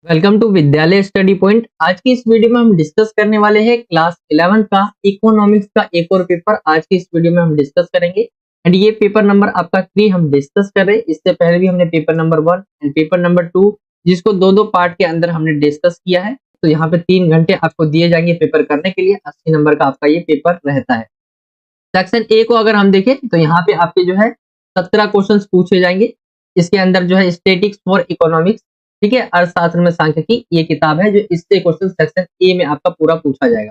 Welcome to विद्यालय study point. आज की इस वीडियो में हम डिस्कस करने वाले हैं क्लास 11 का इकोनॉमिक्स का एक और पेपर। आज की इस वीडियो में हम डिस्कस करेंगे एंड ये पेपर नंबर आपका 3 हम डिस्कस कर रहे हैं। इससे पहले भी हमने paper number 1 and paper number 2 जिसको दो पार्ट के अंदर हमने डिस्कस किया है। तो यहाँ पे 3 घंटे आपको दिए जाएंगे पेपर करने के लिए। 80 नंबर का आपका ये पेपर रहता है। सेक्शन ए को अगर हम देखें तो यहाँ पे आपके जो है 17 क्वेश्चन पूछे जाएंगे। इसके अंदर जो है स्टेटिक्स फॉर इकोनॉमिक्स, ठीक है, अर्थशास्त्र में सांख्यिकी, ये किताब है जो इससे क्वेश्चन सेक्शन ए में आपका पूरा पूछा जाएगा।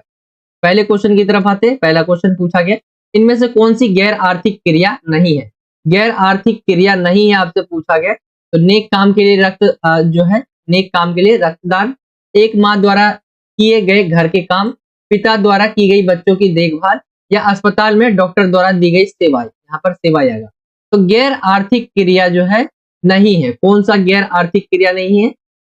पहले क्वेश्चन की तरफ आते हैं। पहला क्वेश्चन पूछा गया, इनमें से कौन सी गैर आर्थिक क्रिया नहीं है। गैर आर्थिक क्रिया नहीं है आपसे पूछा गया। तो नेक काम के लिए जो है नेक काम के लिए रक्तदान, एक माँ द्वारा किए गए घर के काम, पिता द्वारा की गई बच्चों की देखभाल, या अस्पताल में डॉक्टर द्वारा दी गई सेवाएं। यहाँ पर सेवा आएगा। तो गैर आर्थिक क्रिया जो है नहीं है। कौन सा गैर आर्थिक क्रिया नहीं है?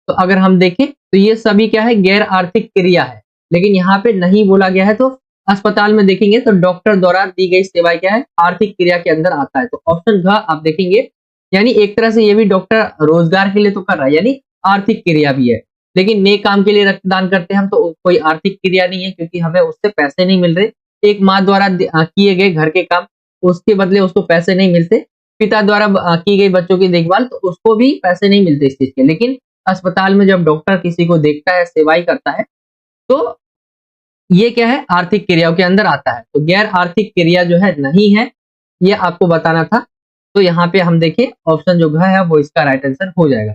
तो अगर हम देखें तो ये सभी क्या है, गैर आर्थिक क्रिया है। लेकिन यहाँ पे नहीं बोला गया है। तो अस्पताल में देखेंगे तो डॉक्टर द्वारा दी गई सेवाएं क्या है, आर्थिक क्रिया के अंदर आता है। तो ऑप्शन घ आप देखेंगे, यानी एक तरह से ये भी डॉक्टर रोजगार के लिए तो कर रहा है, यानी आर्थिक क्रिया भी है। लेकिन नेक काम के लिए रक्तदान करते हैं हम, तो कोई आर्थिक क्रिया नहीं है क्योंकि हमें उससे पैसे नहीं मिल रहे। एक माँ द्वारा किए गए घर के काम, उसके बदले उसको पैसे नहीं मिलते। पिता द्वारा की गई बच्चों की देखभाल, तो उसको भी पैसे नहीं मिलते इस चीज के। लेकिन अस्पताल में जब डॉक्टर किसी को देखता है, सेवाई करता है, तो ये क्या है, आर्थिक क्रियाओं के अंदर आता है। तो गैर आर्थिक क्रिया जो है नहीं है, ये आपको बताना था। तो यहाँ पे हम देखिए ऑप्शन जो घ है वो इसका राइट आंसर हो जाएगा।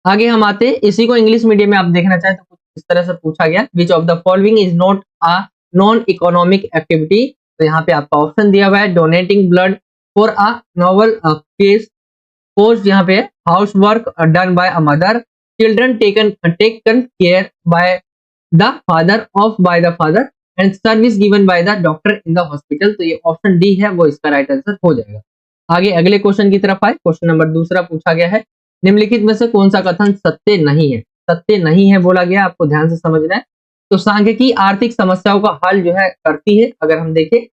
आगे हम आते हैं, इसी को इंग्लिश मीडियम में आप देखना चाहें तो कुछ इस तरह से पूछा गया, विच of the following is not a non economic activity. तो यहाँ पे आपका ऑप्शन दिया हुआ है, donating blood for a Nobel case, post यहाँ पे house work done by a mother, children taken care by the father of by the father, and service given by the doctor in the hospital. तो ये option D है वो इसका right answer हो जाएगा। आगे अगले क्वेश्चन की तरफ आए। क्वेश्चन नंबर दूसरा पूछा गया है, निम्नलिखित में से कौन सा कथन सत्य नहीं है। सत्य नहीं है बोला गया, आपको ध्यान से समझना है। तो सांख्यिकी आर्थिक समस्याओं का हल जो है करती है। अगर हम देखें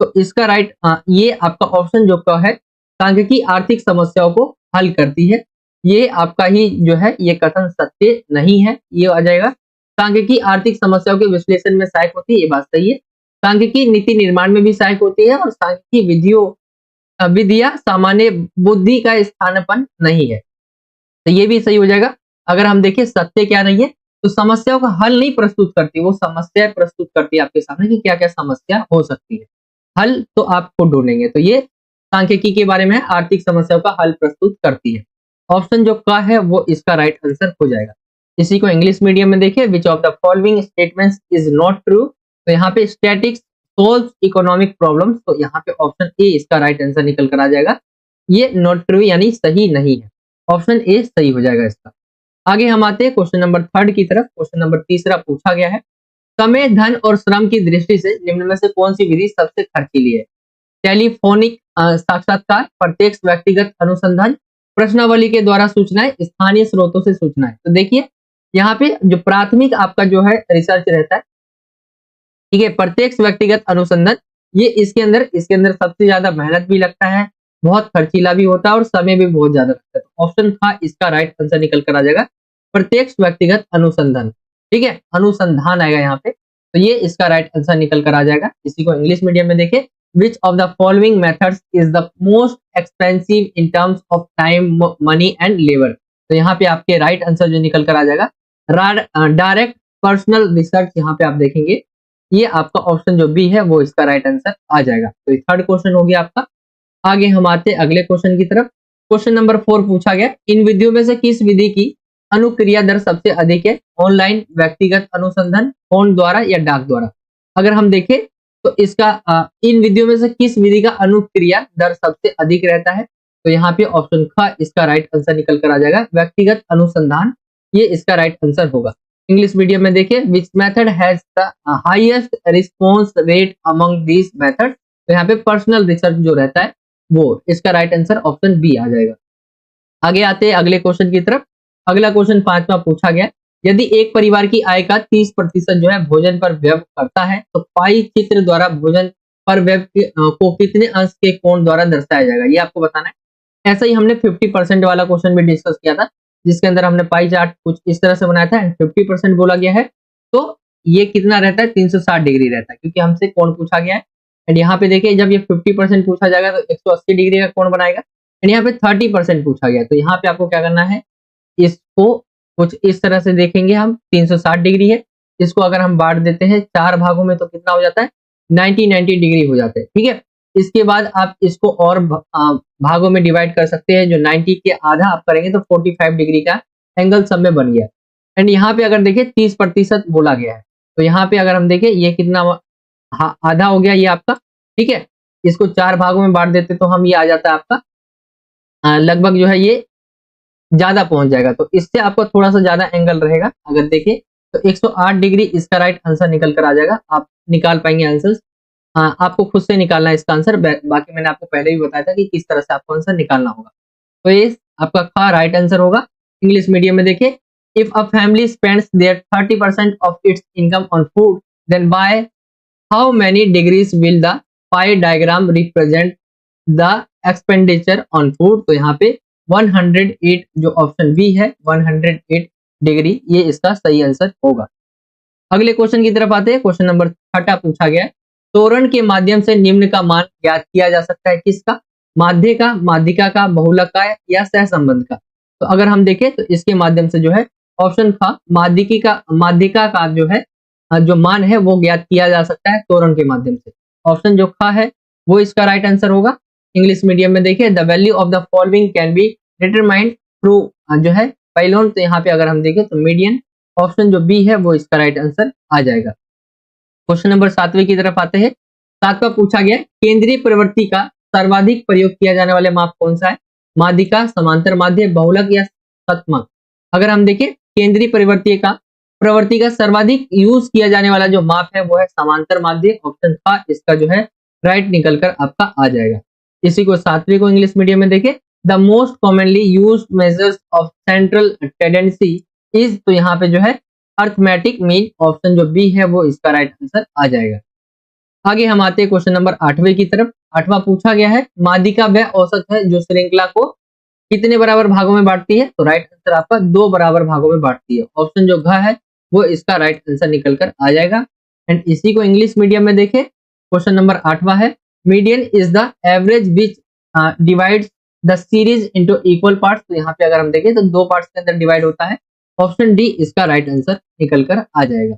तो इसका राइट ये आपका ऑप्शन जो का है, सांख्यिकी आर्थिक समस्याओं को हल करती है, ये आपका ही जो है ये कथन सत्य नहीं है, ये आ जाएगा। सांख्यिकी आर्थिक समस्याओं के विश्लेषण में सहायक होती है, ये बात सही है। सांख्यिकी नीति निर्माण में भी सहायक होती है, और सांख्यिकी विधियां सामान्य बुद्धि का स्थानापन्न नहीं है, तो ये भी सही हो जाएगा। अगर हम देखें सत्य क्या नहीं है, तो समस्याओं का हल नहीं प्रस्तुत करती, वो समस्या प्रस्तुत करती है आपके सामने कि क्या क्या समस्या हो सकती है। हल तो आपको ढूंढेंगे। तो ये सांख्यिकी के बारे में आर्थिक समस्याओं का हल प्रस्तुत करती है। ऑप्शन जो का है वो इसका राइट आंसर हो जाएगा। इसी को इंग्लिश मीडियम में देखिए, विच of the following statements is not true. तो यहाँ पे स्टैटिक्स सोल्व्स इकोनॉमिक प्रॉब्लम्स, तो यहाँ पे ऑप्शन ए इसका राइट आंसर निकल कर आ जाएगा। ये नॉट ट्रू यानी सही नहीं है, ऑप्शन ए सही हो जाएगा इसका। आगे हम आते हैं क्वेश्चन नंबर 3 की तरफ। क्वेश्चन नंबर तीसरा पूछा गया है, समय, धन और श्रम की दृष्टि से निम्न में से कौन सी विधि सबसे खर्चीली है। टेलीफोनिक साक्षात्कार, प्रत्यक्ष व्यक्तिगत अनुसंधान, प्रश्नावली के द्वारा सूचनाएं, स्थानीय स्रोतों से सूचनाएं। तो देखिए यहाँ पे जो प्राथमिक आपका जो है रिसर्च रहता है, ठीक है, प्रत्यक्ष व्यक्तिगत अनुसंधान, ये इसके अंदर सबसे ज्यादा मेहनत भी लगता है, बहुत खर्चीला भी होता है और समय भी बहुत ज्यादा लगता है। तो ऑप्शन था इसका राइट आंसर निकल कर आ जाएगा, प्रत्यक्ष व्यक्तिगत अनुसंधान, ठीक है, अनुसंधान आएगा यहाँ पे। तो ये इसका राइट आंसर निकल कर आ जाएगा। इसी को इंग्लिश मीडियम में देखें, विच of the following methods is the most expensive in terms of time, money and labour. तो यहाँ पे आपके राइट आंसर जो निकल कर आ जाएगा, डायरेक्ट पर्सनल रिसर्च। यहाँ पे आप देखेंगे ये आपका ऑप्शन जो बी है वो इसका राइट आंसर आ जाएगा। तो ये थर्ड क्वेश्चन हो गया आपका। आगे हम आते अगले क्वेश्चन की तरफ। क्वेश्चन नंबर 4 पूछा गया, इन विधियों में से किस विधि की अनुक्रिया दर सबसे अधिक है। ऑनलाइन, व्यक्तिगत अनुसंधान, फोन द्वारा या डाक द्वारा। अगर हम देखें तो इसका इन विधियों में से किस विधि का अनुक्रिया दर सबसे अधिक रहता है। तो यहाँ पे ऑप्शन ख इसका राइट आंसर निकल कर आ जाएगा, व्यक्तिगत अनुसंधान, ये इसका राइट आंसर होगा। इंग्लिश मीडियम में देखिए, which method has the highest response rate among this method. तो यहाँ पे पर्सनल रिसर्च जो रहता है वो, इसका राइट आंसर ऑप्शन बी आ जाएगा। आगे आते हैं अगले क्वेश्चन की तरफ। अगला क्वेश्चन 5वां पूछा गया, यदि एक परिवार की आय का 30% जो है भोजन पर व्यय करता है, तो पाई चित्र द्वारा भोजन पर व्यय को कितने अंश के कोण द्वारा दर्शाया जाएगा, ये आपको बताना है। ऐसा ही हमने 50% वाला क्वेश्चन भी डिस्कस किया था। जिसके अंदर हमने पाई चार्ट कुछ इस तरह से बनाया था एंड 50% बोला गया है। तो ये कितना रहता है, 360 डिग्री रहता है, क्योंकि हमसे कोण पूछा गया है। एंड यहाँ पे देखिए जब ये 50% पूछा जाएगा तो 180 डिग्री का कोण बनाएगा। एंड यहाँ पे 30% पूछा गया, तो यहाँ पे आपको क्या करना है, इसको कुछ इस तरह से देखेंगे हम, 360 डिग्री है, इसको अगर हम बांट देते हैं 4 भागों में तो कितना हो जाता है, 90 डिग्री हो जाता है। ठीक है, इसके बाद आप इसको और भागों में डिवाइड कर सकते हैं, जो 90 के आधा आप करेंगे तो 45 डिग्री का एंगल सब में बन गया। एंड यहाँ पे अगर देखिए 30% बोला गया है, तो यहाँ पे अगर हम देखें ये कितना आधा हो गया ये आपका। ठीक है, इसको 4 भागों में बांट देते तो हम ये आ जाता है आपका लगभग जो है ये ज्यादा पहुंच जाएगा, तो इससे आपको थोड़ा सा ज्यादा एंगल रहेगा। अगर देखें तो 108 डिग्री इसका राइट आंसर निकल कर आ जाएगा। आप निकाल पाएंगे आंसर, आपको खुद से निकालना है इसका आंसर, बाकी मैंने आपको पहले भी बताया था कि किस तरह से आपको आंसर निकालना होगा। तो ये आपका का राइट आंसर होगा। इंग्लिश मीडियम में देखिए, if a family spends their 30% of its income on food, then by how many degrees will the pie diagram represent the expenditure on food. तो यहाँ पे 108 जो ऑप्शन बी है 108 डिग्री, ये इसका सही आंसर होगा। अगले क्वेश्चन की तरफ आते हैं। क्वेश्चन नंबर 6 पूछा गया है, तोरण के माध्यम से निम्न का मान ज्ञात किया जा सकता है, किसका, माध्य का, माध्यिका का, बहुलक का या सहसंबंध का। तो अगर हम देखें तो इसके माध्यम से जो है ऑप्शन का माध्यिका का जो है जो मान है वो ज्ञात किया जा सकता है तोरण के माध्यम से। ऑप्शन जो खा है वो इसका राइट आंसर होगा। इंग्लिश मीडियम में देखिए, the value of the following can be determined through जो है पाइलोन। तो यहाँ पे अगर हम देखें तो मीडियन, ऑप्शन जो बी है वो इसका राइट आंसर आ जाएगा। क्वेश्चन नंबर 7वें की तरफ आते हैं। 7वां पूछा गया, केंद्रीय प्रवृत्ति का सर्वाधिक प्रयोग किया जाने वाले माप कौन सा है, माध्यिका, समांतर माध्य, बहुलक या शतमक। अगर हम देखें केंद्रीय प्रवृत्ति का सर्वाधिक यूज किया जाने वाला जो माप है वो है समांतर माध्य। ऑप्शन था इसका जो है राइट निकल कर आपका आ जाएगा। इसी को 7वें को इंग्लिश मीडियम में देखें, the most commonly used measures of central tendency is. तो यहाँ पे जो है अर्थमेटिक मीन, ऑप्शन जो बी है वो इसका राइट आंसर आ जाएगा। आगे हम आते हैं क्वेश्चन नंबर 8वें की तरफ। 8वां पूछा गया है, माध्यिका वह औसत है जो श्रृंखला को कितने बराबर भागों में बांटती है। तो राइट आंसर आपका 2 बराबर भागों में बांटती है। ऑप्शन जो घ है वो इसका राइट आंसर निकल कर आ जाएगा। एंड इसी को इंग्लिश मीडियम में देखें, क्वेश्चन नंबर 8वां है, median is the average which divides the series into equal parts. तो यहाँ पे अगर हम देखें तो 2 पार्ट्स के अंदर डिवाइड होता है। ऑप्शन डी इसका राइट आंसर निकल कर आ जाएगा।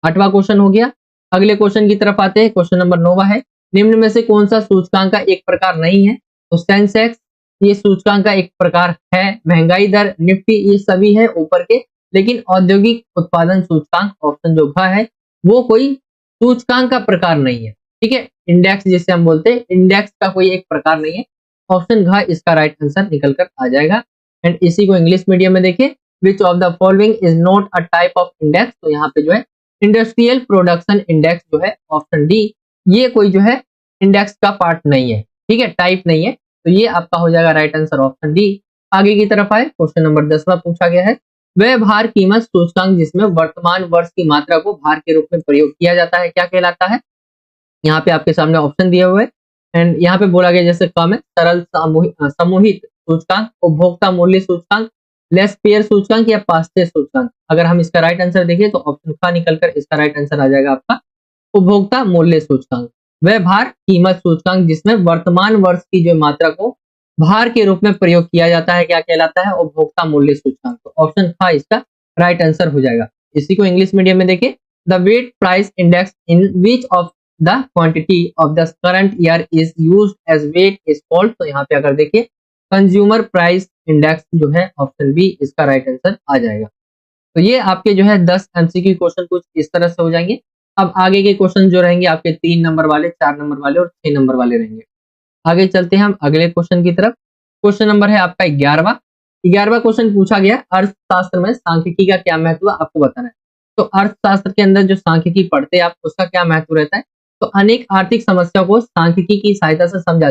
8वां क्वेश्चन हो गया। अगले क्वेश्चन की तरफ आते हैं। क्वेश्चन नंबर 9वां है, निम्न में से कौन सा सूचकांक का एक प्रकार नहीं है। तो सेंसेक्स ये सूचकांक का एक प्रकार है, महंगाई दर, निफ्टी ये सभी है ऊपर के, लेकिन औद्योगिक उत्पादन सूचकांक ऑप्शन जो घ है वो कोई सूचकांक का प्रकार नहीं है। ठीक है, इंडेक्स जिसे हम बोलते हैं, इंडेक्स का कोई एक प्रकार नहीं है। ऑप्शन घ इसका राइट आंसर निकल कर आ जाएगा। एंड इसी को इंग्लिश मीडियम में देखिए, विच of the following is not a type of index. तो यहाँ पे जो है इंडस्ट्रियल प्रोडक्शन इंडेक्स जो है ऑप्शन डी, ये कोई जो है इंडेक्स का पार्ट नहीं है। ठीक है, टाइप नहीं है, तो ये आपका हो जाएगा राइट आंसर ऑप्शन डी। आगे की तरफ आए, क्वेश्चन नंबर 10वां पूछा गया है, वह भार कीमत सूचकांक जिसमें वर्तमान वर्ष की मात्रा को भार के रूप में प्रयोग किया जाता है क्या कहलाता है। यहाँ पे आपके सामने ऑप्शन दिए हुए एंड यहाँ पे बोला गया जैसे कम है, सरल समूहित सूचकांक, उपभोक्ता मूल्य सूचकांक, लेस पेयर सूचकांक या पास्ते सूचकांक। अगर हम इसका राइट आंसर देखें तो ऑप्शन का निकलकर इसका राइट आंसर आ जाएगा आपका उपभोक्ता मूल्य सूचकांक। वह भार कीमत सूचकांक जिसमें वर्तमान वर्ष की जो मात्रा को भार के रूप में प्रयोग किया जाता है क्या कहलाता है, उपभोक्ता मूल्य सूचकांक। तो ऑप्शन का इसका राइट आंसर हो जाएगा। इसी को इंग्लिश मीडियम में देखिए, the weight price index in which of the quantity of the current year is used as weight is called. तो यहाँ पे अगर देखिए कंज्यूमर प्राइस इंडेक्स जो है ऑप्शन बी इसका राइट आंसर आ जाएगा। तो ये आपके जो है 10 एमसीक्यू क्वेश्चन कुछ इस तरह से हो जाएंगे। अब आगे के क्वेश्चन जो रहेंगे आपके 3 नंबर वाले, 4 नंबर वाले और 6 नंबर वाले रहेंगे। आगे चलते हैं हम अगले क्वेश्चन की तरफ। क्वेश्चन नंबर है आपका 11वां। 11वां क्वेश्चन पूछा गया, अर्थशास्त्र में सांख्यिकी का क्या महत्व आपको बताना है। तो अर्थशास्त्र के अंदर जो सांख्यिकी पढ़ते हैं आप, उसका क्या महत्व रहता है। तो अनेक आर्थिक समस्याओं को सांख्यिकी की सहायता से समझा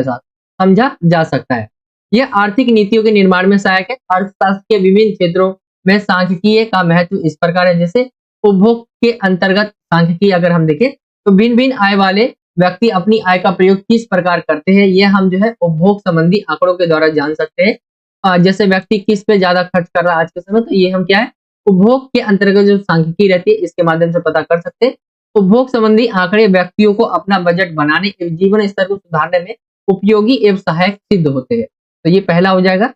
जा सकता है। यह आर्थिक नीतियों के निर्माण में सहायक है। अर्थशास्त्र के विभिन्न क्षेत्रों में सांख्यिकी का महत्व इस प्रकार है, जैसे उपभोग के अंतर्गत सांख्यिकी अगर हम देखें तो भिन्न भिन्न आय वाले व्यक्ति अपनी आय का प्रयोग किस प्रकार करते हैं, यह हम जो है उपभोग संबंधी आंकड़ों के द्वारा जान सकते हैं। जैसे व्यक्ति किस पे ज्यादा खर्च कर रहा है आज के समय, तो ये हम क्या है उपभोग के अंतर्गत जो सांख्यिकी रहती है इसके माध्यम से पता कर सकते हैं। उपभोग संबंधी आंकड़े व्यक्तियों को अपना बजट बनाने एवं जीवन स्तर को सुधारने में उपयोगी एवं सहायक सिद्ध होते हैं। तो ये पहला हो जाएगा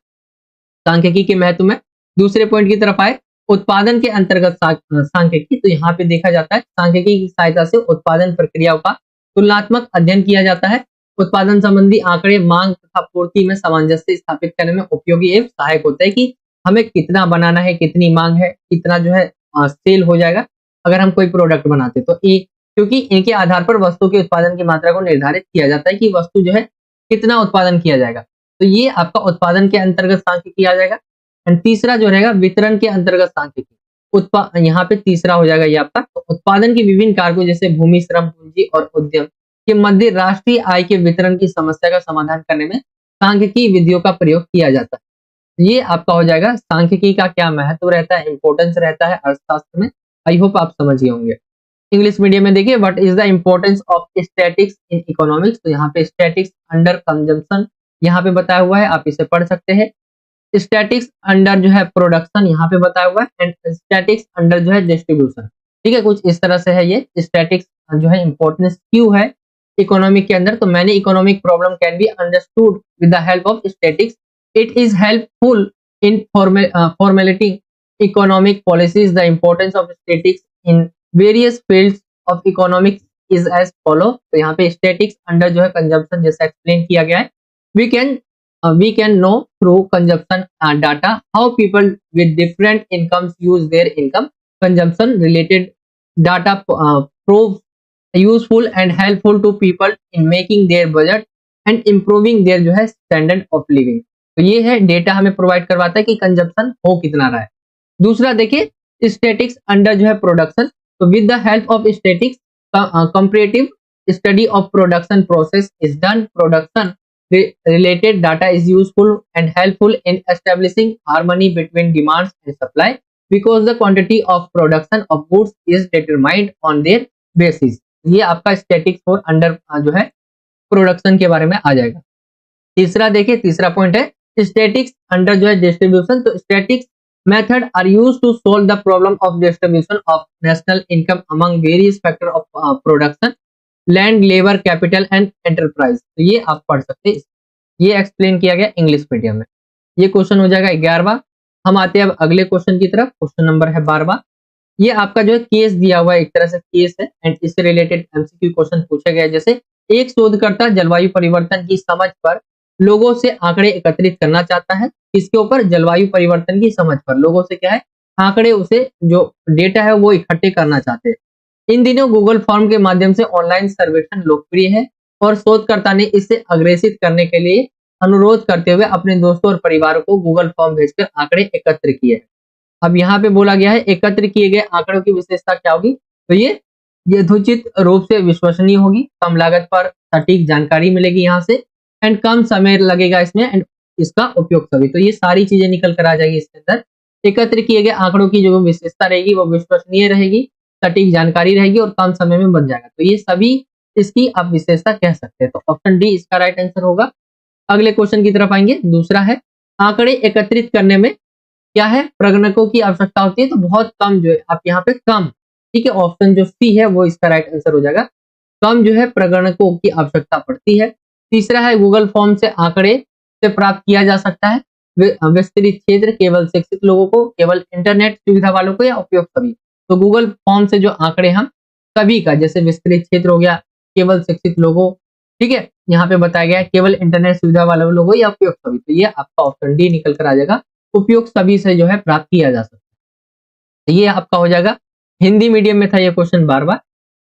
सांख्यिकी के महत्व में। दूसरे पॉइंट की तरफ आए, उत्पादन के अंतर्गत सांख्यिकी, तो यहाँ पे देखा जाता है सांख्यिकी की सहायता से उत्पादन प्रक्रियाओं का तुलनात्मक अध्ययन किया जाता है। उत्पादन संबंधी आंकड़े मांग तथा पूर्ति में सामंजस्य स्थापित करने में उपयोगी एवं सहायक होता है कि हमें कितना बनाना है, कितनी मांग है, कितना जो है सेल हो जाएगा अगर हम कोई प्रोडक्ट बनाते तो एक, क्योंकि इनके आधार पर वस्तु के उत्पादन की मात्रा को निर्धारित किया जाता है कि वस्तु जो है कितना उत्पादन किया जाएगा। तो ये आपका उत्पादन के अंतर्गत सांख्यिकी आ जाएगा। एंड तीसरा जो रहेगा वितरण के अंतर्गत सांख्यिकी। यहाँ पे तीसरा हो जाएगा ये आपका, तो उत्पादन के विभिन्न कारकों जैसे भूमि, श्रम, पूंजी और उद्यम के मध्य राष्ट्रीय आय के वितरण की समस्या का समाधान करने में सांख्यिकी विधियों का प्रयोग किया जाता है। ये आपका हो जाएगा सांख्यिकी का क्या महत्व रहता है, इंपॉर्टेंस रहता है अर्थशास्त्र में। आई होप आप समझ गए होंगे। इंग्लिश मीडियम में देखिए, what is the importance of statics in economics. तो यहाँ पे स्टैटिक्स अंडर कंजम्पशन यहाँ पे बताया हुआ है, आप इसे पढ़ सकते हैं। स्टैटिक्स अंडर जो है प्रोडक्शन यहाँ पे बताया हुआ है, एंड स्टैटिक्स अंडर जो है डिस्ट्रीब्यूशन। ठीक है, कुछ इस तरह से है ये स्टैटिक्स जो है इंपॉर्टेंस क्यों है इकोनॉमिक के अंदर। तो मैंने economic problem can be understood with the help of statics. It is helpful in formality economic policies. The importance of statistics in various fields of economics is as follow. तो यहाँ पे statistics under जो है consumption जैसा explain किया गया है। We can know through consumption data how people with different incomes use their income. Consumption related data proves useful and helpful to people in making their budget and improving their जो है standard of living. तो ये है data हमें provide करवाता है कि consumption हो कितना रहा है। दूसरा देखिए स्टैटिक्स अंडर जो है प्रोडक्शन, तो with the help of statics comparative study of production process is done. Production related data is useful and helpful in establishing harmony between demands and supply because the quantity of production of goods is determined on their basis. ये आपका statics for under जो है production के बारे में आ जाएगा। तीसरा देखिए, तीसरा पॉइंट है स्टैटिक्स अंडर जो है डिस्ट्रीब्यूशन। तो statics method are used to solve the problem of distribution of national income among various factors of production, land, labor, capital and enterprise. तो ये आप पढ़ सकते हैं, ये एक्सप्लेन किया गया इंग्लिश मीडियम में। ये क्वेश्चन हो जाएगा 11वां। हम आते हैं अब अगले क्वेश्चन की तरफ, क्वेश्चन नंबर है 12वां। ये आपका जो है केस दिया हुआ है, एक तरह से केस है एंड इससे रिलेटेड एमसीक्यू क्वेश्चन पूछे गए। जैसे एक शोधकर्ता जलवायु परिवर्तन की समझ पर लोगों से आंकड़े एकत्रित करना चाहता है। इसके ऊपर जलवायु परिवर्तन की समझ पर लोगों से क्या है आंकड़े, उसे जो डेटा है वो इकट्ठे करना चाहते हैं। इन दिनों गूगल फॉर्म के माध्यम से ऑनलाइन सर्वेक्षण लोकप्रिय है और शोधकर्ता ने इसे अग्रेसित करने के लिए अनुरोध करते हुए अपने दोस्तों और परिवारों को गूगल फॉर्म भेजकर आंकड़े एकत्र किए। अब यहाँ पे बोला गया है एकत्र किए गए आंकड़ों की विशेषता क्या होगी, तो ये यथोचित रूप से विश्वसनीय होगी, कम लागत पर सटीक जानकारी मिलेगी यहाँ से, एंड कम समय लगेगा इसमें, एंड इसका उपयोग सभी। तो ये सारी चीजें निकल कर आ जाएगी इसके अंदर। एकत्र किए गए आंकड़ों की जो विशेषता रहेगी वो विश्वसनीय रहेगी, सटीक जानकारी रहेगी और कम समय में बन जाएगा। तो ये सभी इसकी आप विशेषता कह सकते हैं। तो ऑप्शन डी इसका राइट आंसर होगा। अगले क्वेश्चन की तरफ आएंगे। दूसरा है आंकड़े एकत्रित करने में क्या है प्रगणकों की आवश्यकता होती है, तो बहुत कम जो है आप यहाँ पे कम, ठीक है, ऑप्शन जो सी है वो इसका राइट आंसर हो जाएगा। कम जो है प्रगणकों की आवश्यकता पड़ती है। तीसरा है गूगल फॉर्म से आंकड़े से प्राप्त किया जा सकता है विस्तृत क्षेत्र, केवल शिक्षित लोगों को, केवल इंटरनेट सुविधा वालों को या उपयोग सभी। तो गूगल फॉर्म से जो आंकड़े हम सभी का, जैसे विस्तृत क्षेत्र हो गया, केवल शिक्षित लोगों, ठीक है, यहाँ पे बताया गया है केवल इंटरनेट सुविधा वालों लोगों या उपयोग सभी। तो ये आपका ऑप्शन डी निकल कर आ जाएगा, उपयोग सभी से जो है प्राप्त किया जा सकता है। ये आपका हो जाएगा। हिंदी मीडियम में था ये क्वेश्चन 12वां,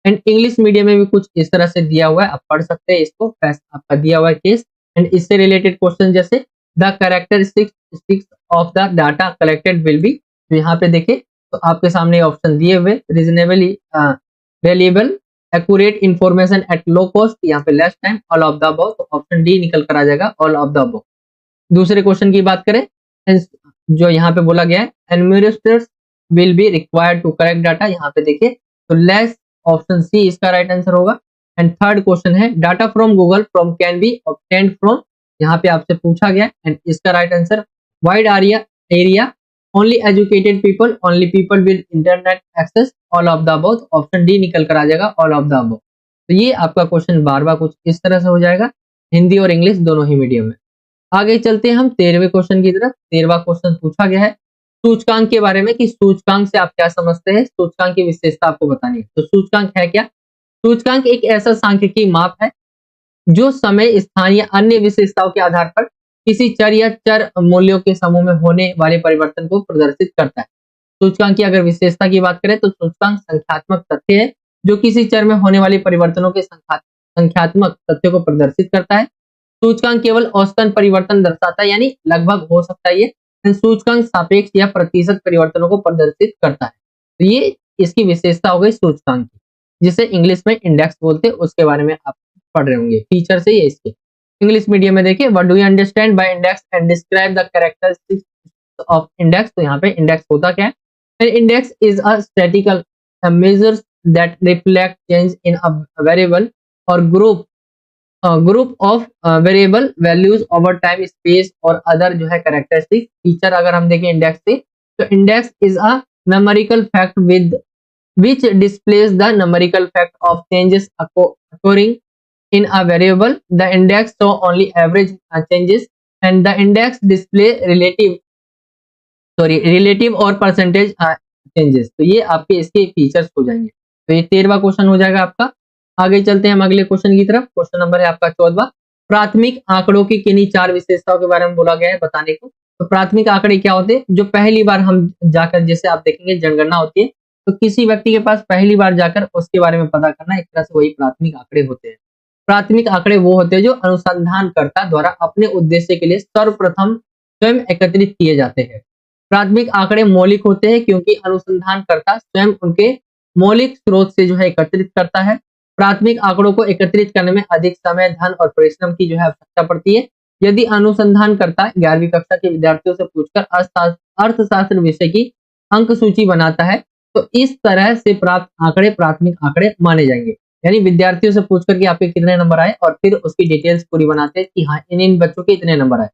एंड इंग्लिश मीडियम में भी कुछ इस तरह से दिया हुआ है, आप पढ़ सकते हैं इसको। आपका दिया हुआ है केस एंड इससे रिलेटेड क्वेश्चन जैसे the characteristics of the data collected will be. तो यहाँ पे देखे तो आपके सामने ऑप्शन दिए हुए, reasonably reliable, accurate information at low cost, यहाँ पे less time, all of the above. तो ऑप्शन डी निकल कर आ जाएगा, ऑल ऑफ द अबव। दूसरे क्वेश्चन की बात करें जो यहाँ पे बोला गया है administrators will be required to correct data, यहाँ पे देखिए तो लेस, ऑप्शन सी इसका राइट आंसर होगा। एंड थर्ड क्वेश्चन है data from Google from can be obtained from, यहाँ पे आपसे पूछा गया एंड इसका right answer wide area, only educated people, only people with internet access, all of the above. Option D निकल कर आ जाएगा, ऑल ऑफ द अबव। तो ये आपका क्वेश्चन बार बार कुछ इस तरह से हो जाएगा, हिंदी और इंग्लिश दोनों ही मीडियम में। आगे चलते हैं हम 13वें क्वेश्चन की तरफ। 13वां क्वेश्चन पूछा गया है सूचकांक के बारे में कि सूचकांक से आप क्या समझते हैं, सूचकांक की विशेषता आपको बतानी है। तो सूचकांक है क्या? सूचकांक एक ऐसा सांख्यिकीय माप है जो समय, स्थान या अन्य विशेषताओं के आधार पर किसी चर या चर मूल्यों के समूह में होने वाले परिवर्तन को प्रदर्शित करता है। सूचकांक की अगर विशेषता की बात करें तो सूचकांक संख्यात्मक तथ्य है जो किसी चर में होने वाले परिवर्तनों के संख्यात्मक तथ्यों को प्रदर्शित करता है। सूचकांक केवल औसतन परिवर्तन दर्शाता है, यानी लगभग हो सकता है ये। सूचकांक सापेक्ष या प्रतिशत परिवर्तनों को प्रदर्शित करता है। तो ये इसकी विशेषता हो गई सूचकांक की, जिसे इंग्लिश में इंडेक्स बोलते हैं। उसके बारे में आप पढ़ रहे होंगे, फीचर से ये इसके। इंग्लिश मीडियम में देखिए, what do you understand by index and describe the characteristics of index. तो यहाँ पे इंडेक्स होता क्या है? An index is a statistical measure that reflect change in a variable or group of variable values over time, space और other जो है characteristic feature. अगर हम देखें इंडेक्स से, तो index is a numerical fact with which displays the numerical fact of changes occurring in a variable. The index show only average changes and the index display relative और percentage changes. तो ये आपके इसके features हो जाएंगे। तो ये 13वां question हो जाएगा आपका। आगे चलते हैं हम अगले क्वेश्चन की तरफ। क्वेश्चन नंबर है आपका 14वां। प्राथमिक आंकड़ों की किन्हीं 4 विशेषताओं के बारे में बोला गया है बताने को। तो प्राथमिक आंकड़े क्या होते हैं? जो पहली बार हम जाकर, जैसे आप देखेंगे जनगणना होती है, तो किसी व्यक्ति के पास पहली बार जाकर उसके बारे में पता करना, एक तरह से वही प्राथमिक आंकड़े होते हैं। प्राथमिक आंकड़े वो होते हैं जो अनुसंधानकर्ता द्वारा अपने उद्देश्य के लिए सर्वप्रथम स्वयं एकत्रित किए जाते हैं। प्राथमिक आंकड़े मौलिक होते हैं क्योंकि अनुसंधानकर्ता स्वयं उनके मौलिक स्रोत से जो है एकत्रित करता है। प्राथमिक आंकड़ों को एकत्रित करने में अधिक समय, धन और परिश्रम की जो है आवश्यकता पड़ती है। यदि अनुसंधानकर्ता 11वीं कक्षा के विद्यार्थियों से पूछकर अर्थशास्त्र विषय की अंक सूची बनाता है, तो इस तरह से प्राप्त आंकड़े प्राथमिक आंकड़े माने जाएंगे। यानी विद्यार्थियों से पूछकर कि आपके कितने नंबर आए और फिर उसकी डिटेल्स पूरी बनाते हैं कि हाँ इन बच्चों के इतने नंबर आए।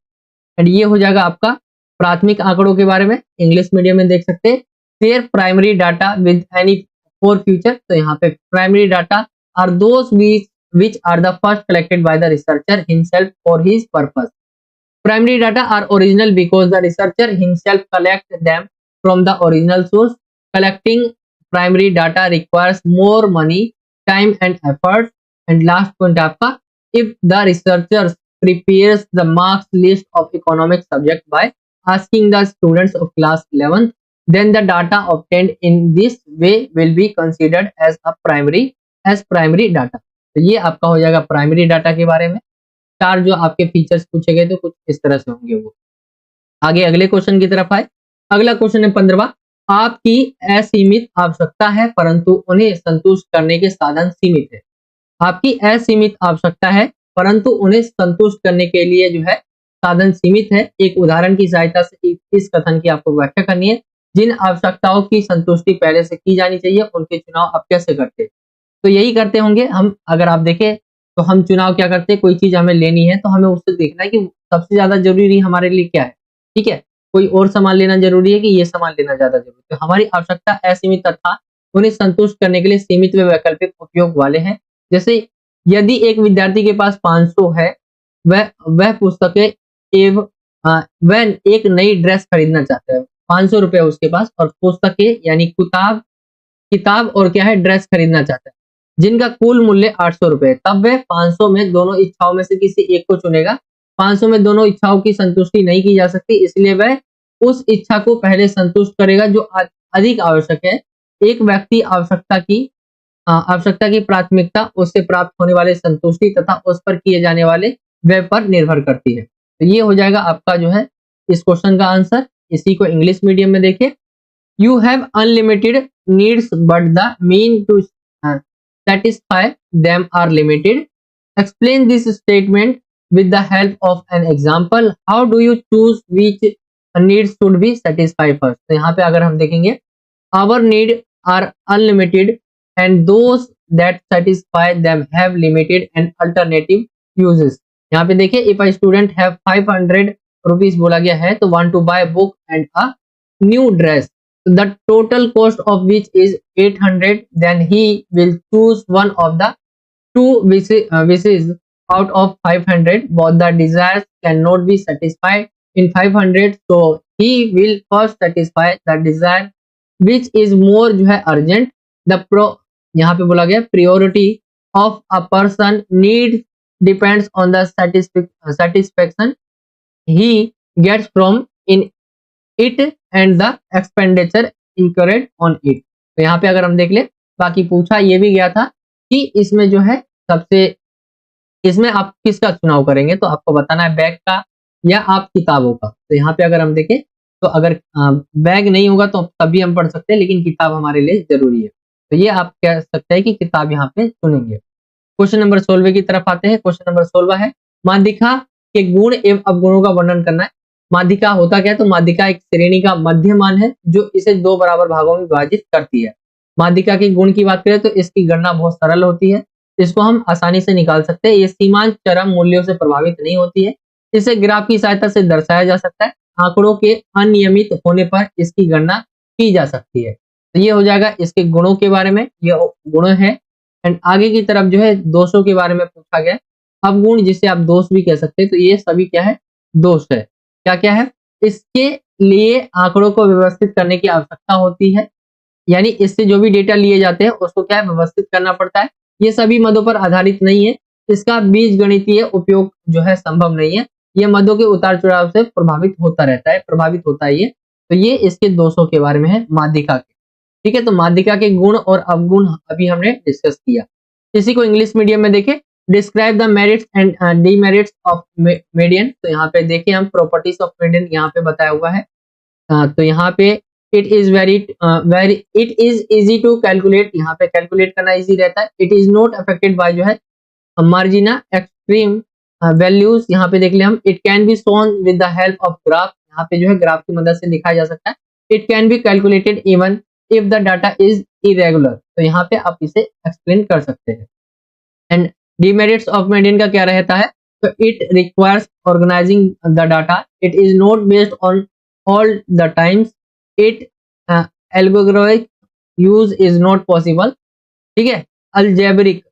एंड ये हो जाएगा आपका प्राथमिक आंकड़ों के बारे में। इंग्लिश मीडियम में देख सकते हैं, share primary data with any for future. तो यहाँ पे primary data are those which are the first collected by the researcher himself for his purpose. Primary data are original because the researcher himself collects them from the original source. Collecting primary data requires more money, time and effort. And last point आपका, if the researcher prepares the marks list of economic subject by asking the students of class 11th, then the data obtained in this way will be considered as primary data. तो ये आपका हो जाएगा primary data के बारे में। 4 जो आपके फीचर्स पूछे गए थे कुछ इस तरह से होंगे वो। आगे अगले क्वेश्चन की तरफ आए। अगला क्वेश्चन है 15वां। आपकी असीमित आवश्यकता है परंतु उन्हें संतुष्ट करने के साधन सीमित है। आपकी असीमित आवश्यकता है परंतु उन्हें संतुष्ट करने के लिए जो है साधन सीमित है। एक उदाहरण की सहायता से इस कथन की आपको व्याख्या करनी है। जिन आवश्यकताओं की संतुष्टि पहले से की जानी चाहिए उनके चुनाव आप कैसे करते हैं? तो यही करते होंगे हम। अगर आप देखें तो हम चुनाव क्या करते हैं, कोई चीज हमें लेनी है तो हमें उससे देखना है कि सबसे ज्यादा जरूरी हमारे लिए क्या है। ठीक है, कोई और सामान लेना जरूरी है कि ये सामान लेना ज्यादा जरूरी है। तो हमारी आवश्यकता असीमित तथा उन्हें संतुष्ट करने के लिए सीमित व वैकल्पिक उपयोग वाले हैं। जैसे यदि एक विद्यार्थी के पास 500 है, वह पुस्तकें वह एक नई ड्रेस खरीदना चाहता है, 500 रुपए उसके पास, और पुस्तकें यानी किताब और क्या है ड्रेस खरीदना चाहता है जिनका कुल मूल्य 800 रुपए है। तब वह 500 में दोनों इच्छाओं में से किसी एक को चुनेगा। 500 में दोनों इच्छाओं की संतुष्टि नहीं की जा सकती, इसलिए वह उस इच्छा को पहले संतुष्ट करेगा जो अधिक आवश्यक है। एक व्यक्ति आवश्यकता की प्राथमिकता उससे प्राप्त होने वाले संतुष्टि तथा उस पर किए जाने वाले व्यय पर निर्भर करती है। तो ये हो जाएगा आपका जो है इस क्वेश्चन का आंसर। इसी को इंग्लिश मीडियम में देखिए, you have unlimited needs but the mean to satisfy them are limited. Explain this statement with the help of an example. How do you choose which needs should be satisfied first? तो यहाँ पे अगर हम देखेंगे, our need are unlimited and those that satisfy them have limited and alternative uses. यहाँ पे देखिए, if a student have 500 rupees बोला गया है, तो want to buy book and a new dress, the total cost of which is 800, then he will choose one of the two wishes out of 500, but the desires cannot be satisfied in 500, so he will first satisfy the desire which is more जो है urgent. the pro यहाँ पे बोला गया priority of a person need depends on the satisfaction he gets from in it and the expenditure incurred on it. तो यहाँ पे अगर हम देख ले, बाकी पूछा ये भी गया था कि इसमें जो है सबसे, इसमें आप किसका चुनाव करेंगे, तो आपको बताना है बैग का या आप किताबों का। तो यहाँ पे अगर हम देखें तो अगर बैग नहीं होगा तो तभी हम पढ़ सकते हैं, लेकिन किताब हमारे लिए जरूरी है, तो ये आप कह सकते हैं कि किताब यहाँ पे चुनेंगे। क्वेश्चन नंबर 16 की तरफ आते हैं। क्वेश्चन नंबर 16 है माध्यिका के गुण एवं अवगुणों का वर्णन करना है। माध्यिका होता क्या है, तो माध्यिका एक श्रेणी का मध्यमान है जो इसे दो बराबर भागों में विभाजित करती है। माध्यिका के गुण की बात करें तो इसकी गणना बहुत सरल होती है, इसको हम आसानी से निकाल सकते हैं। ये सीमांत चरम मूल्यों से प्रभावित नहीं होती है, इसे ग्राफ की सहायता से दर्शाया जा सकता है। आंकड़ों के अनियमित होने पर इसकी गणना की जा सकती है। तो ये हो जाएगा इसके गुणों के बारे में, ये गुण है। एंड आगे की तरफ जो है दोषों के बारे में पूछा गया। अवगुण जिसे आप दोष भी कह सकते हैं, तो ये सभी क्या है, दोष है। क्या क्या है, इसके लिए आंकड़ों को व्यवस्थित करने की आवश्यकता होती है, यानी इससे जो भी डेटा लिए जाते हैं उसको क्या है, व्यवस्थित करना पड़ता है। ये सभी मदों पर आधारित नहीं है, इसका बीज गणितीय उपयोग जो है संभव नहीं है, ये मदों के उतार चढ़ाव से प्रभावित होता रहता है, प्रभावित होता है ये। तो ये इसके दोषों के बारे में है माध्यिका के। ठीक है, तो माध्यिका के गुण और अवगुण अभी हमने डिस्कस किया। इसी को इंग्लिश मीडियम में देखें, describe the merits and demerits of median. तो यहाँ पे देखिए हम प्रॉपर्टीज ऑफ मीडियन यहाँ पे बताया हुआ है। तो यहाँ पे it is it is easy to calculate, यहाँ पे कैलकुलेट करना इजी रहता है। It is not affected by जो है मार्जिना एक्सट्रीम वैल्यूज, यहाँ पे देख ले हम। It can be shown with the help of graph, यहाँ पे जो है ग्राफ की मदद से दिखाया जा सकता है। It can be calculated even if the data is irregular, तो यहाँ पे आप इसे एक्सप्लेन कर सकते हैं। एंड डिमेरिट्स ऑफ मीडियन का क्या रहता है, तो it requires organising the data, it is not based on all the times, it algorithmic use is not possible. ठीक है, अलजेब्रिक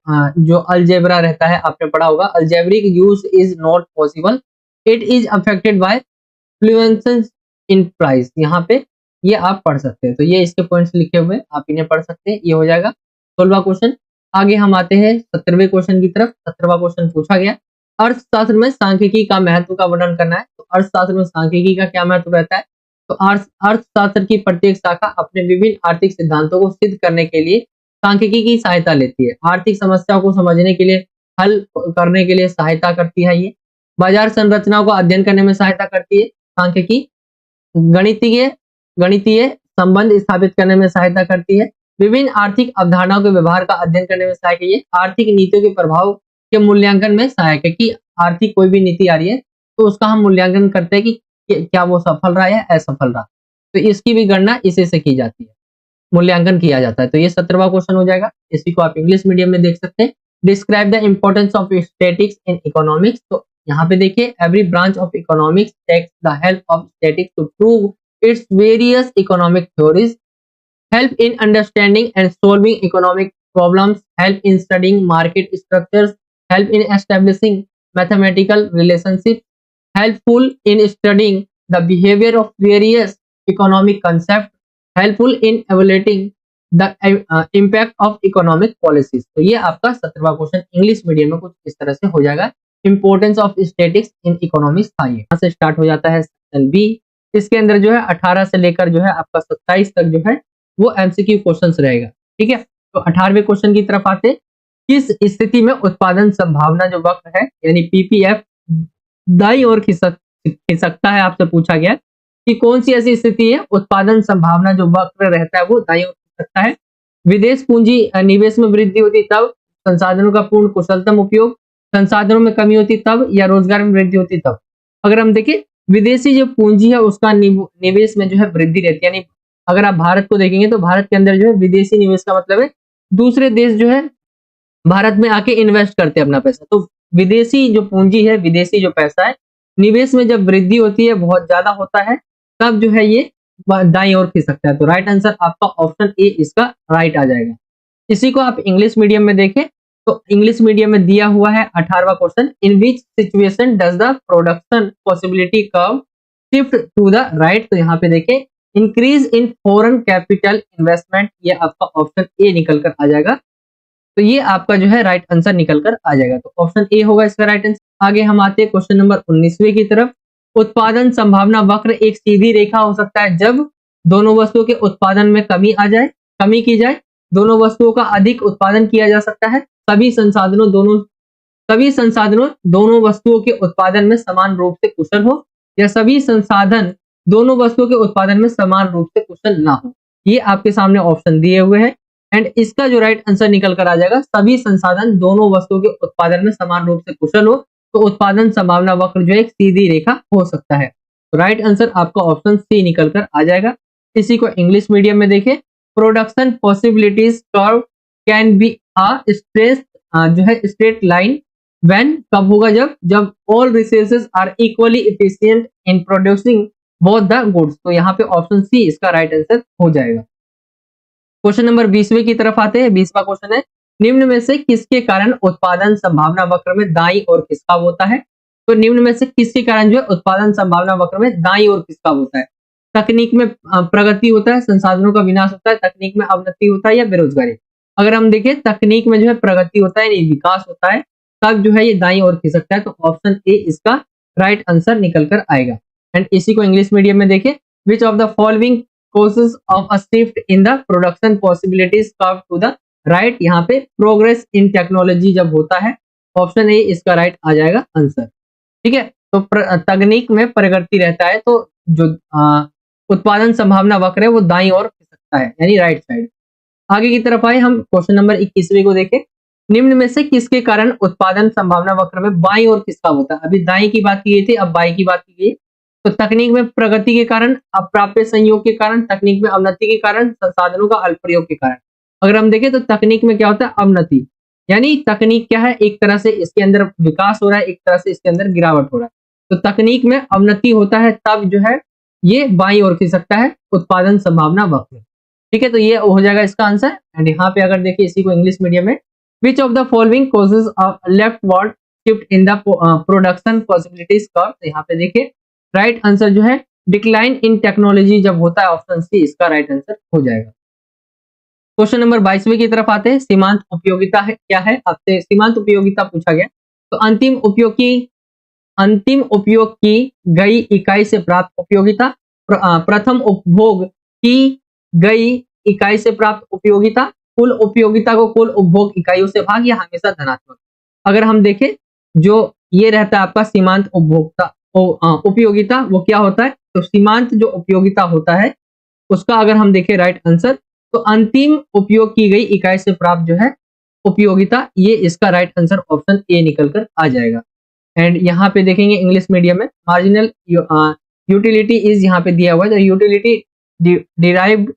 जो अलजेब्रा रहता है आपने पढ़ा होगा, algebraic use is not possible. It is affected by fluences in price, यहाँ पे ये आप पढ़ सकते हैं। तो ये इसके पॉइंट्स लिखे हुए आप इन्हें पढ़ सकते हैं, ये हो जाएगा 16वां क्वेश्चन। आगे हम आते हैं 17वें क्वेश्चन की तरफ। 17वां क्वेश्चन पूछा गया, अर्थशास्त्र में सांख्यिकी का महत्व का वर्णन करना है। तो अर्थशास्त्र में सांख्यिकी का क्या महत्व रहता है, तो अर्थशास्त्र की प्रत्येक शाखा अपने विभिन्न आर्थिक सिद्धांतों को सिद्ध करने के लिए सांख्यिकी की सहायता लेती है। आर्थिक समस्याओं को समझने के लिए, हल करने के लिए सहायता करती है। ये बाजार संरचनाओं को अध्ययन करने में सहायता करती है सांख्यिकी। गणितीय संबंध स्थापित करने में सहायता करती है। विभिन्न आर्थिक अवधारणाओं के व्यवहार का अध्ययन करने में सहायक है। ये आर्थिक नीतियों के प्रभाव के मूल्यांकन में सहायक है, कि आर्थिक कोई भी नीति आ रही है तो उसका हम मूल्यांकन करते हैं कि क्या वो सफल रहा या असफल रहा, तो इसकी भी गणना इसी से की जाती है, मूल्यांकन किया जाता है। तो ये 17वां क्वेश्चन हो जाएगा। इसी को आप इंग्लिश मीडियम में देख सकते हैं। Describe the importance of statics in economics. तो यहाँ पे देखिए, every branch of economics takes the help of statics to prove its various economic theories, help in understanding and solving economic problems, help in studying market structures, help in establishing mathematical relationships, helpful in studying the behavior of various economic concepts, helpful in evaluating the impact of economic policies। तो ये आपका 17वां question English medium में कुछ इस तरह से हो जाएगा। Importance of statics in economics था, ये यहाँ से स्टार्ट हो जाता है सेक्शन बी। इसके अंदर जो है 18 से लेकर जो है आपका 27 तक जो है वो एमसीक्यू क्वेश्चंस रहेगा। ठीक है, तो 18वें क्वेश्चन की तरफ आते, किस स्थिति में उत्पादन संभावना जो वक्र है यानी पीपीएफ दाईं ओर खिसकता है, आपसे पूछा गया कि कौन सी ऐसी स्थिति है उत्पादन संभावना जो वक्र रहता है वो दाईं ओर खिसकता है। विदेश पूंजी निवेश में वृद्धि होती तब, संसाधनों का पूर्ण कुशलतम उपयोग, संसाधनों में कमी होती तब, या रोजगार में वृद्धि होती तब। अगर हम देखें विदेशी जो पूंजी है उसका निवेश में जो है वृद्धि रहती है, यानी अगर आप भारत को देखेंगे तो भारत के अंदर जो है विदेशी निवेश का मतलब है दूसरे देश जो है भारत में आके इन्वेस्ट करते हैं अपना पैसा। तो विदेशी जो पूंजी है, विदेशी जो पैसा है निवेश में जब वृद्धि होती है, बहुत ज्यादा होता है, तब जो है ये दाईं ओर खिसकता है। तो राइट आंसर आपका ऑप्शन ए इसका राइट आ जाएगा। इसी को आप इंग्लिश मीडियम में देखें तो इंग्लिश मीडियम में दिया हुआ है 18वां question, in which situation does the production possibility curve shift to the right. तो यहाँ पे देखें increase in foreign capital investment, ये आपका ऑप्शन ए निकल कर आ जाएगा। तो ये आपका जो है राइट आंसर निकल कर आ जाएगा। तो ऑप्शन ए होगा इसका राइट आंसर। आगे हम आते हैं क्वेश्चन नंबर 19वें की तरफ। उत्पादन संभावना वक्र एक सीधी रेखा हो सकता है जब दोनों वस्तुओं के उत्पादन में कमी की जाए, दोनों वस्तुओं का अधिक उत्पादन किया जा सकता है, सभी संसाधनों दोनों वस्तुओं के उत्पादन में समान रूप से कुशल हो, या सभी संसाधन दोनों वस्तुओं के उत्पादन में समान रूप से कुशल ना हो। ये आपके सामने ऑप्शन दिए हुए हैं एंड इसका जो राइट आंसर निकल कर आ जाएगा, सभी संसाधन दोनों वस्तुओं के उत्पादन में समान रूप से कुशल हो तो उत्पादन संभावना वक्र जो एक सीधी रेखा हो सकता है। तो राइट आंसर आपका ऑप्शन सी निकल कर आ जाएगा। इसी को इंग्लिश मीडियम में देखें, production possibilities curve can be straight line when, कब होगा जब all resources are equally efficient in producing both the goods. तो यहाँ पे ऑप्शन सी इसका राइट आंसर हो जाएगा। क्वेश्चन नंबर 20वें की तरफ आते हैं। 20वां क्वेश्चन है, निम्न में से किसके कारण उत्पादन संभावना वक्र में दाईं ओर खिसकाव होता है। तो निम्न में से किसके कारण जो है उत्पादन संभावना वक्र में दाईं ओर खिसकाव होता है। तकनीक में प्रगति होता है, संसाधनों का विनाश होता है, तकनीक में अवनति होता है, या बेरोजगारी। अगर हम देखें तकनीक में जो है प्रगति होता है, विकास होता है, तब जो है ये दाईं ओर खिसकता है। तो ऑप्शन ए इसका राइट आंसर निकल कर आएगा। एंड इसी को इंग्लिश मीडियम में देखें, विच of the following causes of a shift in the production possibilities curve to the right। यहाँ पे प्रोग्रेस इन टेक्नोलॉजी जब होता है, ऑप्शन ए इसका राइट आ जाएगा आंसर। ठीक है, तो तकनीक में प्रगति रहता है तो जो उत्पादन संभावना वक्र है वो दाईं ओर खिसकता है, यानी राइट साइड। आगे की तरफ आए हम क्वेश्चन नंबर 21वें को देखें, निम्न में से किसके कारण उत्पादन संभावना वक्र में बाईं ओर खिसकाव होता है। अभी दाईं की बात की गई थी, अब बाईं की बात की गई। तो तकनीक में प्रगति के कारण, अप्राप्य संयोग के कारण, तकनीक में अवनति के कारण, संसाधनों का अल्प प्रयोग के कारण। अगर हम देखें तो तकनीक में क्या होता है, अवनति, यानी तकनीक क्या है, एक तरह से इसके अंदर विकास हो रहा है, एक तरह से इसके अंदर गिरावट हो रहा है। तो तकनीक में अवनति होता है तब जो है ये बाईं ओर खिसकता है उत्पादन संभावना वक्र। ठीक है, तो ये हो जाएगा इसका आंसर। एंड यहाँ पे अगर देखिए इसी को इंग्लिश मीडियम में, विच of the following causes of leftward shift in the production possibilities curve. तो यहाँ पे देखिए राइट आंसर जो है डिक्लाइन इन टेक्नोलॉजी जब होता है, ऑप्शन सी इसका राइट आंसर हो जाएगा। क्वेश्चन नंबर 22वें की तरफ आते हैं। सीमांत उपयोगिता है क्या है, आपसे सीमांत उपयोगिता पूछा गया। तो अंतिम उपयोग की गई इकाई से प्राप्त उपयोगिता, प्रथम उपभोग की गई इकाई से प्राप्त उपयोगिता, कुल उपयोगिता को कुल उपभोग इकाइयों से भाग, या हमेशा धनात्मक। अगर हम देखें जो ये रहता है आपका सीमांत उपभोक्ता उपयोगिता, वो क्या होता है, तो सीमांत जो उपयोगिता होता है उसका अगर हम देखें राइट आंसर, तो अंतिम उपयोग की गई इकाई से प्राप्त जो है उपयोगिता, ये इसका राइट आंसर ऑप्शन ए निकल कर आ जाएगा। एंड यहाँ पे देखेंगे इंग्लिश मीडियम में, मार्जिनल यूटिलिटी इज यहाँ पे दिया हुआ है, utility derived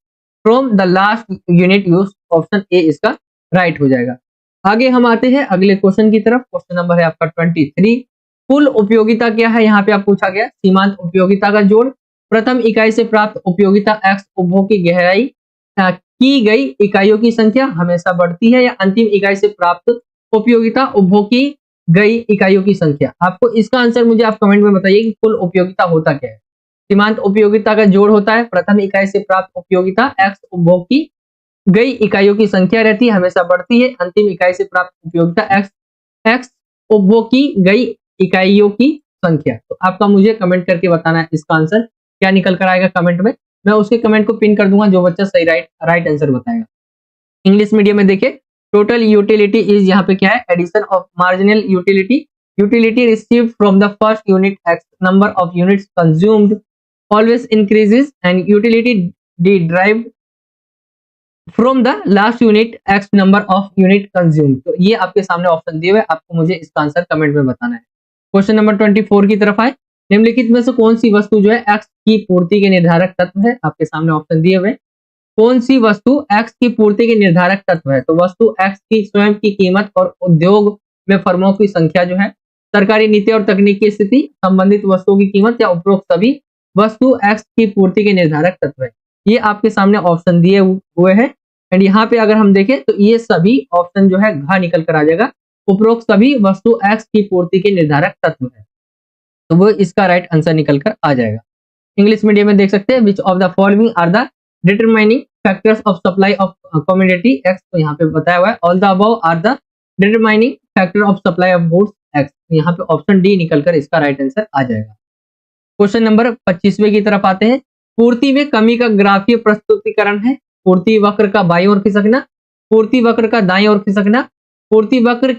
from the last unit use, option A इसका राइट हो जाएगा। आगे हम आते हैं अगले क्वेश्चन की तरफ। क्वेश्चन नंबर है आपका 23, कुल उपयोगिता क्या है, यहाँ पे आप पूछा गया सीमांत उपयोगिता का जोड़, प्रथम इकाई से प्राप्त उपयोगिता x, उपभोग की गहराई की गई इकाइयों की संख्या हमेशा बढ़ती है, या अंतिम इकाई से प्राप्त उपयोगिता उपभोग की गई इकाइयों की संख्या। आपको इसका आंसर मुझे आप कमेंट में बताइए कि कुल उपयोगिता होता क्या है। सीमांत उपयोगिता का जोड़ होता है, प्रथम इकाई से प्राप्त उपयोगिता x, उपभोग की गई इकाइयों की संख्या रहती है, हमेशा बढ़ती है, अंतिम इकाई से प्राप्त उपयोगिता x, उपभोग की गई इकाइयों की संख्या। तो आपका मुझे कमेंट करके बताना है इसका आंसर क्या निकल कर आएगा कमेंट में, मैं उसके कमेंट को पिन कर दूंगा जो बच्चा सही राइट आंसर बताएगा। इंग्लिश मीडियम में देखिए, टोटल यूटिलिटी इज यहाँ पे क्या है, addition of marginal utility received from the first unit X number of units consumed always increases and utility derived from the last unit X number of unit consumed. तो ये आपके सामने option दिए हुए, आपको मुझे इसका आंसर कमेंट में बताना है। क्वेश्चन नंबर 24 की तरफ आए, निम्नलिखित में से कौन सी वस्तु जो है एक्स की पूर्ति के निर्धारक तत्व है, आपके सामने ऑप्शन दिए हुए, कौन सी वस्तु एक्स की पूर्ति के निर्धारक तत्व है। तो वस्तु एक्स की स्वयं की कीमत और उद्योग में फर्मों की संख्या जो है, सरकारी नीति और तकनीक की स्थिति, संबंधित वस्तुओं की कीमत या उपरोक्त सभी वस्तु एक्स की पूर्ति के निर्धारक तत्व है। ये आपके सामने ऑप्शन दिए हुए हैं एंड यहाँ पे अगर हम देखें तो ये सभी ऑप्शन जो है घ निकल कर आ जाएगा। उपरोक्त सभी वस्तु एक्स की पूर्ति के निर्धारक तत्व है, तो वो इसका राइट आंसर निकल कर आ जाएगा। इंग्लिश मीडियम में देख सकते हैं which of the following are the determining factors of supply of commodity X, तो यहाँ पे बताया हुआ है all the above are the determining factor of supply of goods X, यहाँ पे ऑप्शन डी निकलकर इसका राइट आंसर आ जाएगा। क्वेश्चन नंबर 25वें की तरफ आते हैं। पूर्ति में कमी का ग्राफीय प्रस्तुतिकरण है। पूर्ति वक्र का बाईं ओर खिसकना, पूर्ति वक्र का दाईं ओर खिसकना, पूर्ति वक्र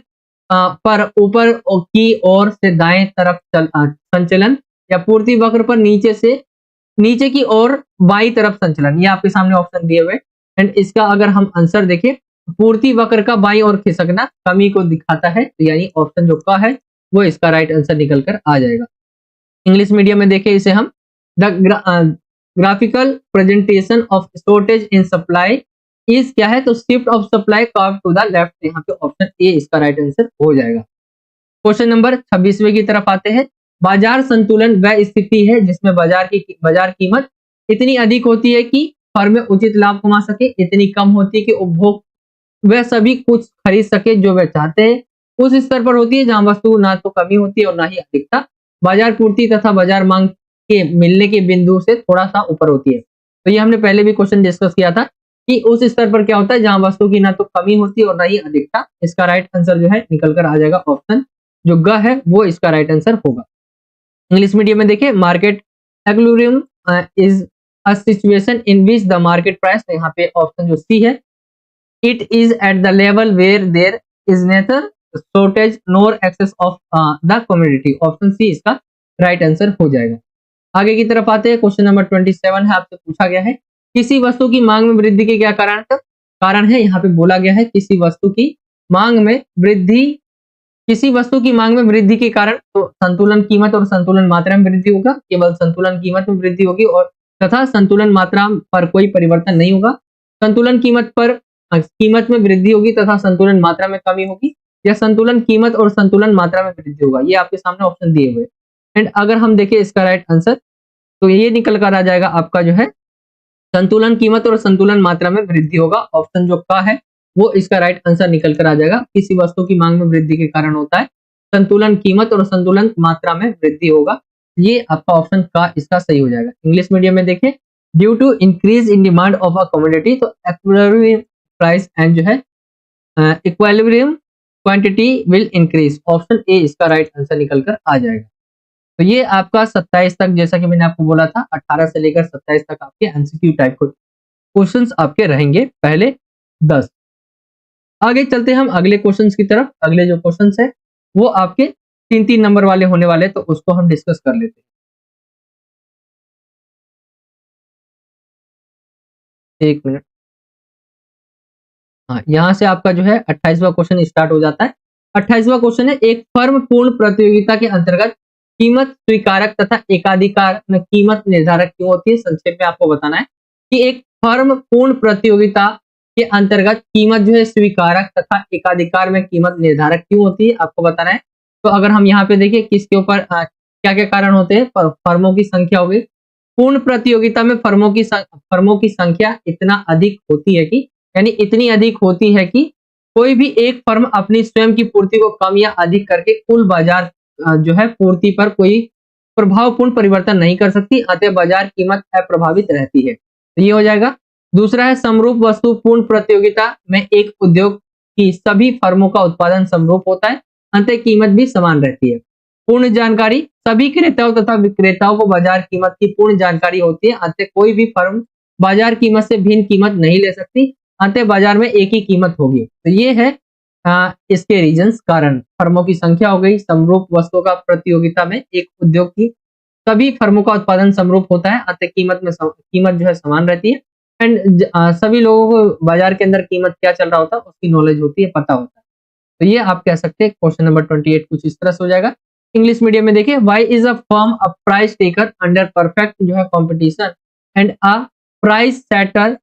पर ऊपर की ओर से दाएं तरफ संचलन, या पूर्ति वक्र पर नीचे की ओर बाईं तरफ संचलन। ये आपके सामने ऑप्शन दिए हुए एंड इसका अगर हम आंसर देखें, पूर्ति वक्र का बाईं ओर खिसकना कमी को दिखाता है, तो यानी ऑप्शन जो का है वो इसका राइट आंसर निकल कर आ जाएगा। इंग्लिश मीडियम में देखें इसे हम the graphical presentation of shortage in supply is क्या है, तो shift of supply curve to the left, यहाँ पे ऑप्शन ए इसका राइट आंसर हो जाएगा। क्वेश्चन नंबर 26वें की तरफ आते हैं। बाजार संतुलन वह स्थिति है जिसमें बाजार कीमत इतनी अधिक होती है कि फर्म उचित लाभ कमा सके, इतनी कम होती है कि उपभोग वह सभी कुछ खरीद सके जो वह चाहते हैं, उस स्तर पर होती है जहां वस्तु ना तो कमी होती है और ना ही अधिकता, बाजार पूर्ति तथा बाजार मांग के मिलने के बिंदु से थोड़ा सा ऊपर होती है। तो ये हमने पहले भी क्वेश्चन डिस्कस किया था कि उस स्तर पर क्या होता है जहां वस्तु की ना तो कमी होती है और ना ही अधिकता। इसका राइट आंसर जो है निकल कर आ जाएगा, ऑप्शन जो ग है वो इसका राइट आंसर होगा। इंग्लिश मीडियम में देखिए market equilibrium is a situation in which the market price, तो यहाँ पे ऑप्शन जो सी है, it is at the level where there is neither shortage nor excess of the commodity, option C इसका right answer हो जाएगा। आगे की तरफ आते हैं। क्वेश्चन नंबर 27 है, आपसे पूछा गया है किसी वस्तु की मांग में वृद्धि के क्या कारण है। यहाँ पे बोला गया है किसी वस्तु की मांग में वृद्धि के कारण, तो संतुलन कीमत और संतुलन मात्रा में वृद्धि होगा, केवल संतुलन कीमत में वृद्धि होगी और तथा संतुलन मात्रा पर कोई परिवर्तन नहीं होगा। संतुलन कीमत में वृद्धि होगी तथा संतुलन मात्रा में कमी होगी, या संतुलन कीमत और संतुलन मात्रा में वृद्धि होगा। ये आपके सामने ऑप्शन दिए हुए एंड अगर हम देखें इसका राइट आंसर, तो ये निकल कर आ जाएगा आपका जो है संतुलन कीमत और संतुलन मात्रा में वृद्धि होगा, ऑप्शन जो का है वो इसका राइट आंसर निकल कर आ जाएगा। किसी वस्तु की मांग में वृद्धि के कारण होता है संतुलन कीमत और संतुलन मात्रा में वृद्धि होगा, ये आपका ऑप्शन का इसका सही हो जाएगा। इंग्लिश मीडियम में देखें due to increase in demand of a commodity, तो इक्विलिब्रियम प्राइस एंड जो है equilibrium quantity will increase, option A इसका राइट आंसर निकल कर आ जाएगा। तो ये आपका 27 तक, जैसा कि मैंने आपको बोला था 18 से लेकर 27 तक आपके एमसीक्यू टाइप क्वेश्चंस आपके रहेंगे, पहले 10। आगे चलते हैं हम अगले क्वेश्चंस की तरफ। अगले जो क्वेश्चंस है वो आपके 3-3 नंबर वाले होने वाले, तो उसको हम डिस्कस कर लेते हैं। एक मिनट, हाँ, यहाँ से आपका जो है 28वां क्वेश्चन स्टार्ट हो जाता है। 28वां क्वेश्चन है एक फर्म पूर्ण प्रतियोगिता के अंतर्गत कीमत स्वीकारक तथा एकाधिकार में कीमत निर्धारक क्यों होती है। संक्षेप में आपको बताना है कि एक फर्म पूर्ण प्रतियोगिता के अंतर्गत कीमत जो है स्वीकारक तथा एकाधिकार में कीमत निर्धारक क्यों होती है, आपको बताना है। तो अगर हम यहाँ पे देखिए किसके ऊपर क्या क्या कारण होते हैं, फर्मों की संख्या हो गई। पूर्ण प्रतियोगिता में फर्मों की संख्या इतना अधिक होती है कि, यानी इतनी अधिक होती है कि कोई भी एक फर्म अपनी स्वयं की पूर्ति को कम या अधिक करके कुल बाजार जो है पूर्ति पर कोई प्रभावपूर्ण परिवर्तन नहीं कर सकती, अतः बाजार कीमत अप्रभावित रहती है। तो ये हो जाएगा। दूसरा है समरूप वस्तु। पूर्ण प्रतियोगिता में एक उद्योग की सभी फर्मों का उत्पादन समरूप होता है, अंततः कीमत भी समान रहती है। पूर्ण जानकारी। सभी क्रेताओं तथा विक्रेताओं को बाजार कीमत की पूर्ण जानकारी होती है, अंततः कोई भी फर्म बाजार कीमत से भिन्न कीमत नहीं ले सकती, अंततः बाजार में एक ही कीमत होगी। तो ये है इसके रीजंस, कारण। फर्मों की संख्या हो गई, समरूप वस्तुओं का प्रतियोगिता में एक उद्योग की सभी फर्मों का उत्पादन समरूप होता है, अतः कीमत जो है समान रहती है एंड सभी लोगों को बाजार के अंदर कीमत क्या चल रहा होता है उसकी नॉलेज होती है, पता होता है। तो ये आप कह सकते हैं क्वेश्चन नंबर 28 कुछ इस तरह से हो जाएगा। इंग्लिश मीडियम में देखिए why is a firm a price taker under perfect जो है competition and a price setter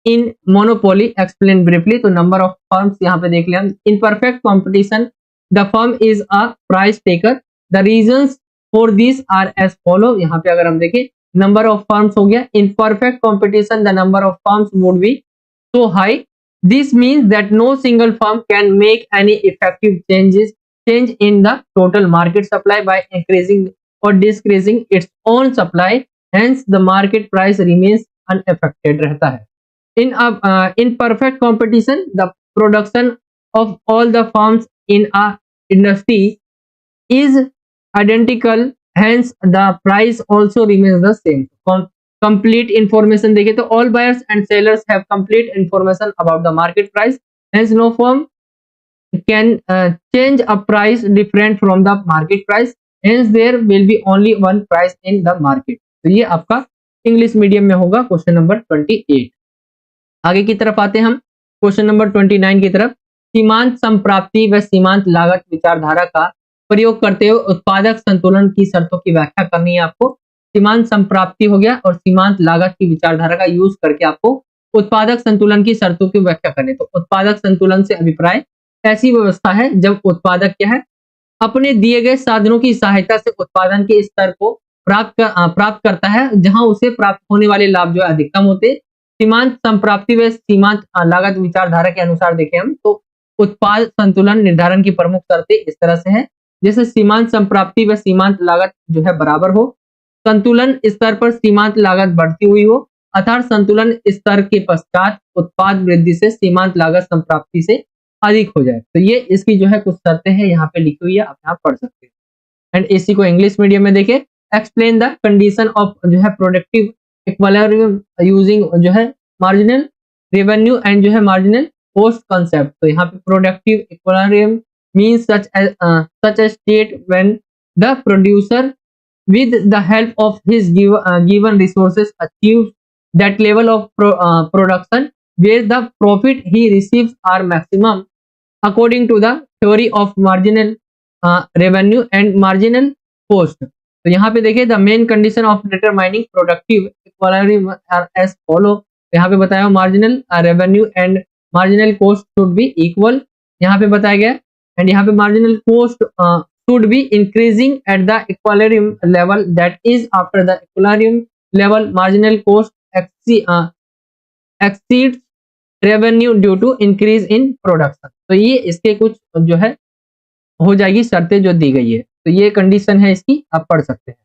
in monopoly, explain briefly. तो नंबर ऑफ फर्म्स यहाँ पे देख लिया हम। In perfect competition the firm is a price taker. The reasons for this are as follow. यहाँ पे अगर हम देखें नंबर ऑफ फर्म्स हो गया, इन perfect competition the number of firms would be so high. This means that no single firm can make any effective change in the total market supply by increasing or decreasing its own supply. Hence, the market price remains unaffected रहता है. In perfect competition, the production of all the firms in a industry is identical. Hence, the price also remains the same. Complete information देखें तो all buyers and sellers have complete information about the market price. Hence, no firm can change a price different from the market price. Hence, there will be only one price in the market. तो ये आपका English medium में होगा question number 28। आगे की तरफ आते हैं हम क्वेश्चन नंबर 29 की तरफ। सीमांत संप्राप्ति व सीमांत लागत विचारधारा का प्रयोग करते हुए उत्पादक संतुलन की शर्तों की व्याख्या करनी है आपको। सीमांत संप्राप्ति हो गया और सीमांत लागत की विचारधारा का यूज करके आपको उत्पादक संतुलन की शर्तों की व्याख्या करनी। तो उत्पादक संतुलन से अभिप्राय ऐसी व्यवस्था है जब उत्पादक क्या है, अपने दिए गए साधनों की सहायता से उत्पादन के स्तर को प्राप्त करता है जहां उसे प्राप्त होने वाले लाभ जो है अधिकतम होते। सीमांत संप्राप्ति व सीमांत लागत विचारधारा के अनुसार देखें हम तो उत्पाद संतुलन निर्धारण की प्रमुख शर्तें इस तरह से है, जैसे सीमांत संप्राप्ति व सीमांत लागत जो है बराबर हो, संतुलन स्तर पर सीमांत लागत बढ़ती हुई हो, अर्थात संतुलन स्तर के पश्चात उत्पाद वृद्धि से सीमांत लागत संप्राप्ति से अधिक हो जाए। तो ये इसकी जो है कुछ शर्तें हैं यहाँ पे लिखी हुई है, आप यहाँ पढ़ सकते हैं। एंड इसी को इंग्लिश मीडियम में देखें, एक्सप्लेन द कंडीशन ऑफ जो है प्रोडक्टिव इक्विलिब्रियम यूजिंग जो है मार्जिनल रेवेन्यू एंड जो है मार्जिनल कॉस्ट कांसेप्ट। तो यहाँ पे productive equilibrium means such a state when the producer with the help of his given resources achieves that level of production where the profit he receives are maximum according to the theory of marginal revenue and marginal cost. तो यहाँ पे देखिए the main condition of determining productive equilibrium are as follow। यहाँ पे बताया marginal revenue and marginal cost should be equal, यहाँ पे बताया गया। एंड यहाँ पे marginal cost should be increasing at the equilibrium level, that is after the equilibrium level marginal cost exceeds revenue due to increase in production। तो ये इसके कुछ जो है हो जाएगी शर्तें जो दी गई है। तो ये कंडीशन है इसकी, आप पढ़ सकते हैं।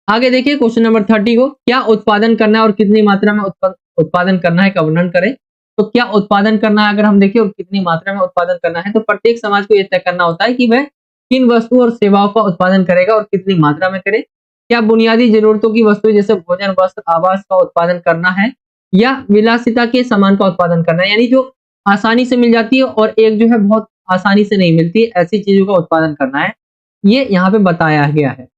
आगे देखिए क्वेश्चन नंबर 30 को, क्या उत्पादन करना है और कितनी मात्रा में उत्पादन करना है का वर्णन करें। तो क्या उत्पादन करना है अगर हम देखें और कितनी मात्रा में उत्पादन करना है, तो प्रत्येक समाज को यह तय करना होता है कि वह किन वस्तुओं और सेवाओं का उत्पादन करेगा और कितनी मात्रा में करे। क्या बुनियादी जरूरतों की वस्तुएं जैसे भोजन, वस्त्र, आवास का उत्पादन करना है या विलासिता के सामान का उत्पादन करना है, यानी जो आसानी से मिल जाती है और एक जो है बहुत आसानी से नहीं मिलती, ऐसी चीजों का उत्पादन करना है, ये यहाँ पे बताया गया है।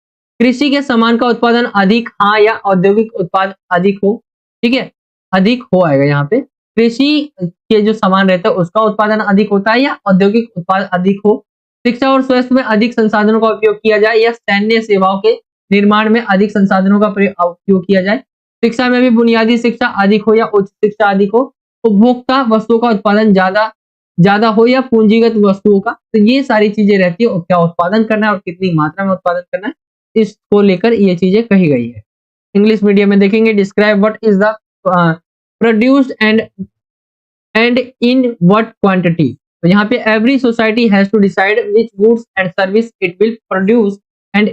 कृषि के सामान का उत्पादन अधिक, हाँ, या औद्योगिक उत्पाद अधिक हो, ठीक है, अधिक हो आएगा यहाँ पे। कृषि के जो सामान रहता है उसका उत्पादन अधिक होता है या औद्योगिक उत्पाद अधिक हो। शिक्षा और स्वास्थ्य में अधिक संसाधनों का उपयोग किया जाए या सैन्य सेवाओं के निर्माण में अधिक संसाधनों का उपयोग किया जाए। शिक्षा में भी बुनियादी शिक्षा अधिक हो या उच्च शिक्षा अधिक हो। उपभोक्ता वस्तुओं का उत्पादन ज्यादा हो या पूंजीगत वस्तुओं का। तो ये सारी चीजें रहती है, क्या उत्पादन करना है और कितनी मात्रा में उत्पादन करना है, इसको लेकर ये चीजें कही गई है। इंग्लिश मीडियम में देखेंगे, describe what is the produced and in what quantity. तो यहाँ पे every society has to decide which goods and service it will produce and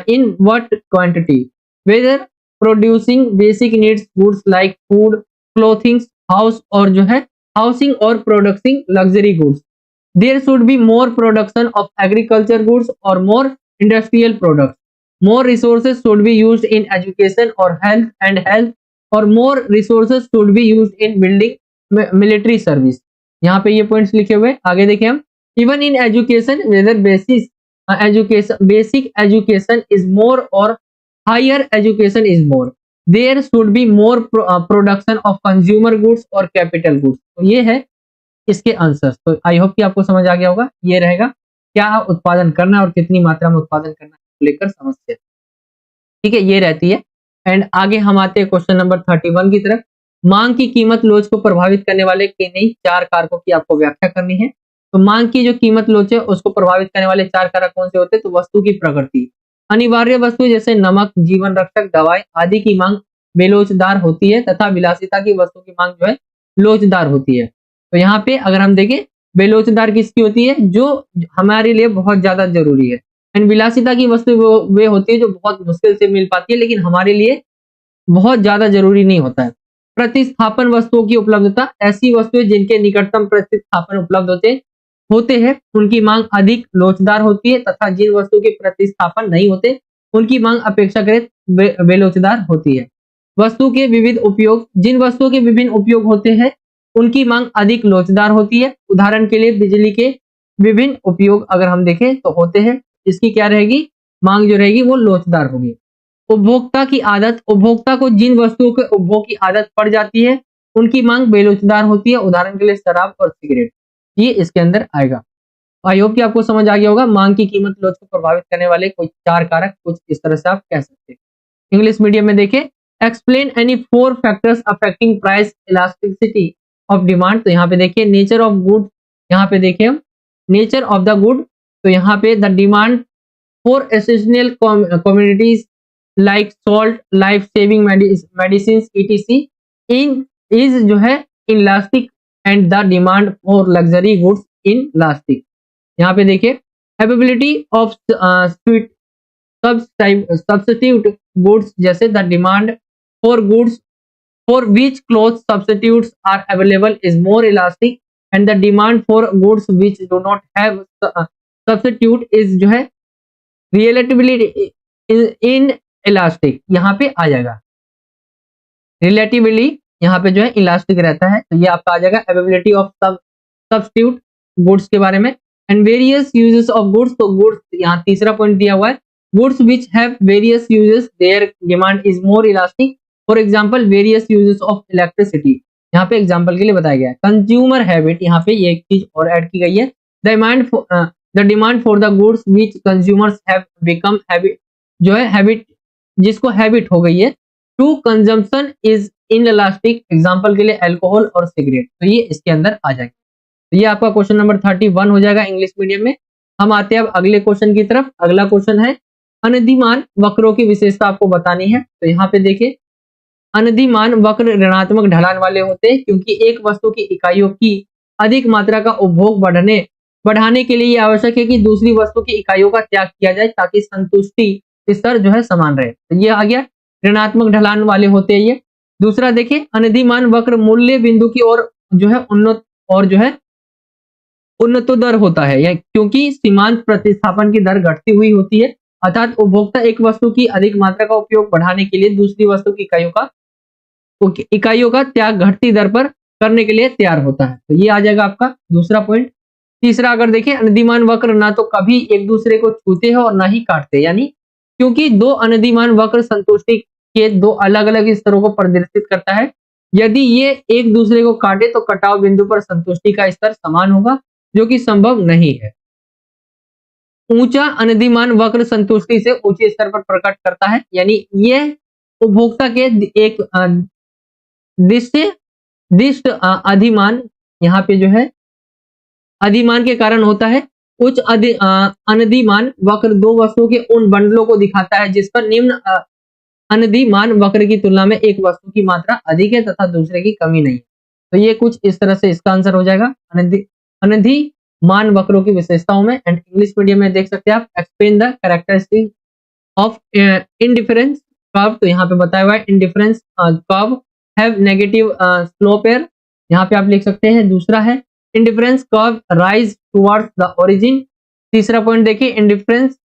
in what quantity, whether producing basic needs goods like food, clothing, house और जो है housing और producting luxury goods. There should be more production of agriculture goods और more industrial products. More resources should be used in education और health और more resources should be used in building military service. यहाँ पे ये points लिखे हुए। आगे देखें हम, even in education whether basic education is more और higher education is more, there should be more production of consumer goods और कैपिटल गुड्स। तो ये है इसके आंसर्स। तो आई होप कि आपको समझ आ गया होगा। ये रहेगा क्या उत्पादन करना और कितनी मात्रा में उत्पादन करना लेकर समस्या, ठीक है, ये रहती है। एंड आगे हम आते हैं क्वेश्चन नंबर 31 की तरफ। मांग की कीमत लोच को प्रभावित करने वाले किन्हीं 4 कारकों की आपको व्याख्या करनी है। तो मांग की जो कीमत लोच है उसको प्रभावित करने वाले 4 कारक कौन से होते हैं? तो वस्तु की प्रकृति, अनिवार्य वस्तु जैसे नमक, जीवन रक्षक, दवाई आदि की मांग बेलोचदार होती है तथा विलासिता की वस्तु की मांग जो है लोचदार होती है। तो यहाँ पे अगर हम देखें बेलोचदार किसकी होती है? जो हमारे लिए बहुत ज्यादा जरूरी है। एंड विलासिता की वस्तु वो वे होती है जो बहुत मुश्किल से मिल पाती है लेकिन हमारे लिए बहुत ज्यादा जरूरी नहीं होता है। प्रतिस्थापन वस्तुओं की उपलब्धता, ऐसी वस्तुएं जिनके निकटतम प्रतिस्थापन उपलब्ध होते हैं उनकी मांग अधिक लोचदार होती है तथा जिन वस्तुओं के प्रतिस्थापन नहीं होते उनकी मांग अपेक्षाकृत बेलोचदार होती है। वस्तु के विविध उपयोग, जिन वस्तुओं के विभिन्न उपयोग होते हैं उनकी मांग अधिक लोचदार होती है। उदाहरण के लिए बिजली के विभिन्न उपयोग अगर हम देखें तो होते हैं, इसकी क्या रहेगी? मांग जो रहेगी वो लोचदार होगी। उपभोक्ता की आदत, उपभोक्ता को जिन वस्तुओं के उपभोग की आदत पड़ जाती है उनकी मांग बेलोचदार होती है। उदाहरण के लिए शराब और सिगरेट, ये इसके अंदर आएगा। आई होप कि आपको समझ आ गया होगा। मांग की कीमत लोच को प्रभावित करने वाले कुछ 4 कारक कुछ इस तरह से आप कह सकते हैं। इंग्लिश मीडियम में देखें, explain any 4 factors affecting price elasticity of demand. तो यहाँ पे देखिए नेचर ऑफ गुड, यहाँ पे देखिए हम नेचर ऑफ द गुड, तो यहाँ पे the demand for essential communities like salt, life saving medicine etc in is जो है elastic and the demand for luxury goods inelastic. यहाँ पे देखिए availability of sweet substitute goods, जैसे the demand for goods for which cloth substitutes are available is more elastic and the demand for goods which do not have substitute is जो है relatively in elastic. यहाँ पे आ जाएगा relatively, यहाँ पे जो है इलास्टिक रहता है, तो ये आपका आ जाएगा अवेलेबिलिटी ऑफ सब्स्टिट्यूट गुड्स के बारे में। And various uses of goods, तो गुड्स यहाँ तीसरा पॉइंट दिया हुआ है, goods which have various uses their demand is more elastic. For example various uses of electricity, यहाँ पे एग्जांपल के लिए बताया गया है। कंज्यूमर हैबिट, यहाँ पे ये एक चीज और ऐड की गई है, the demand for the goods which consumers have become habit, जो है हैबिट जिसको हैबिट हो गई है, to consumption is inelastic. Example के लिए अल्कोहल और सिगरेट, तो ये इसके अंदर आ जाएगा। तो ये आपका क्वेश्चन नंबर 31 हो जाएगा इंग्लिश मीडियम में। हम आते हैं अब अगले क्वेश्चन की तरफ। अगला क्वेश्चन है अनधिमान वक्रों की विशेषता आपको बतानी है। तो यहाँ पे देखिए अनधिमान वक्र ऋणात्मक ढलान वाले होते हैं क्योंकि एक वस्तु की इकाइयों की अधिक मात्रा का उपभोग बढ़ाने के लिए आवश्यक है कि दूसरी वस्तु की इकाइयों का त्याग किया जाए ताकि संतुष्टि स्तर जो है समान रहे। तो ये आ गया ऋणात्मक ढलान वाले होते हैं ये। दूसरा देखिए अनधिमान वक्र मूल्य बिंदु की ओर जो है उन्नतोदर होता है, या क्योंकि सीमांत प्रतिस्थापन की दर घटती हुई होती है, अर्थात उपभोक्ता एक वस्तु की अधिक मात्रा का उपयोग बढ़ाने के लिए दूसरी वस्तु की इकाइयों का त्याग घटती दर पर करने के लिए तैयार होता है। तो ये आ जाएगा आपका दूसरा पॉइंट। तीसरा अगर देखें अनधिमान वक्र ना तो कभी एक दूसरे को छूते हैं और ना ही काटते, यानी क्योंकि दो अनधिमान वक्र संतुष्टि के दो अलग अलग स्तरों को प्रदर्शित करता है। यदि ये एक दूसरे को काटे तो कटाव बिंदु पर संतुष्टि का स्तर समान होगा, जो कि संभव नहीं है। ऊंचा अनधिमान वक्र संतुष्टि से ऊंचे स्तर पर प्रकट करता है, यानी यह उपभोक्ता के एक दिष्ट अधिमान, यहाँ पे जो है अधिमान के कारण होता है। उच्च अनधिमान वक्र दो वस्तुओं के उन बंडलों को दिखाता है जिस पर निम्न अनधिमान वक्र की तुलना में एक वस्तु की मात्रा अधिक है तथा दूसरे की कमी नहीं। तो ये कुछ इस तरह से इसका आंसर हो जाएगा अनधिमान वक्रों की विशेषताओं में। एंड इंग्लिश मीडियम में देख सकते हैं आप explain the characteristic of indifference curve. तो यहाँ पे बताया हुआ है indifference curve have negative slope air, यहाँ पे आप लिख सकते हैं। दूसरा है indifference curve rise towards the origin. तीसरा पॉइंट देखिए indifference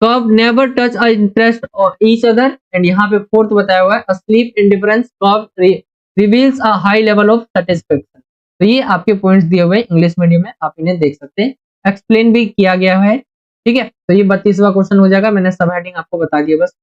curve never touch a interest और ईच अदर। एंड यहाँ पे फोर्थ बताया हुआ है sleep indifference curve reveals a high level of satisfaction. तो ये आपके पॉइंट्स दिए हुए इंग्लिश मीडियम में, आप इन्हें देख सकते हैं, एक्सप्लेन भी किया गया है। ठीक है, तो ये 32वां क्वेश्चन हो जाएगा। मैंने सब हेडिंग आपको बता दिया। बस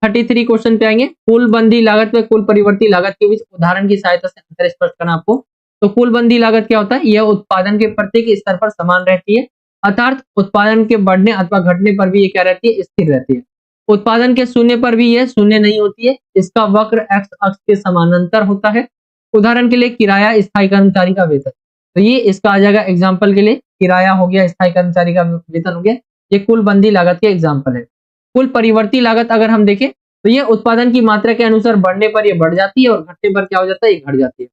33 क्वेश्चन पे आएंगे। कुल बंदी लागत व कुल परिवर्ती लागत के बीच उदाहरण की सहायता से अंतर स्पष्ट करना आपको। तो कुल बंदी लागत क्या होता है? यह उत्पादन के प्रत्येक स्तर पर समान रहती है, अर्थात उत्पादन के बढ़ने अथवा घटने पर भी ये क्या रहती है? स्थिर रहती है। उत्पादन के शून्य पर भी यह शून्य नहीं होती है। इसका वक्र एक्स अक्ष के समानांतर होता है। उदाहरण के लिए किराया, स्थायी कर्मचारी का वेतन। तो ये इसका आ जाएगा एग्जाम्पल के लिए, किराया हो गया, स्थायी कर्मचारी का वेतन हो गया, ये कुल बंदी लागत के एग्जाम्पल है। कुल परिवर्ती लागत अगर हम देखें तो ये उत्पादन की मात्रा के अनुसार बढ़ने पर ये बढ़ जाती है और घटने पर क्या हो जाता है, ये घट जाती है।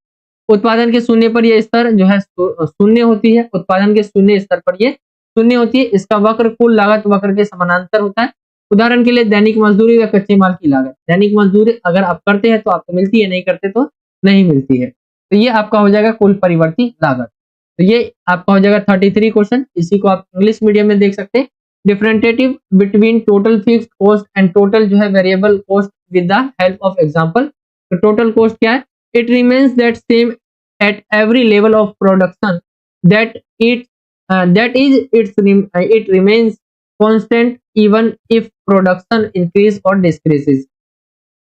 उत्पादन के शून्य पर ये स्तर जो है शून्य होती है, उत्पादन के शून्य स्तर पर ये शून्य होती है। इसका वक्र कुल लागत वक्र के समानांतर होता है। उदाहरण के लिए दैनिक मजदूरी व कच्चे माल की लागत, दैनिक मजदूरी अगर आप करते हैं तो आपको मिलती है, नहीं करते तो नहीं मिलती है। तो ये आपका हो जाएगा कुल परिवर्ती लागत। तो ये आपका हो जाएगा 33 क्वेश्चन। इसी को आप इंग्लिश मीडियम में देख सकते हैं। Differentiative between total fixed cost and total जो है variable cost with the help of example. तो टोटल कॉस्ट क्या है, it remains that same at every level of production that it remains constant even if production increase or decreases.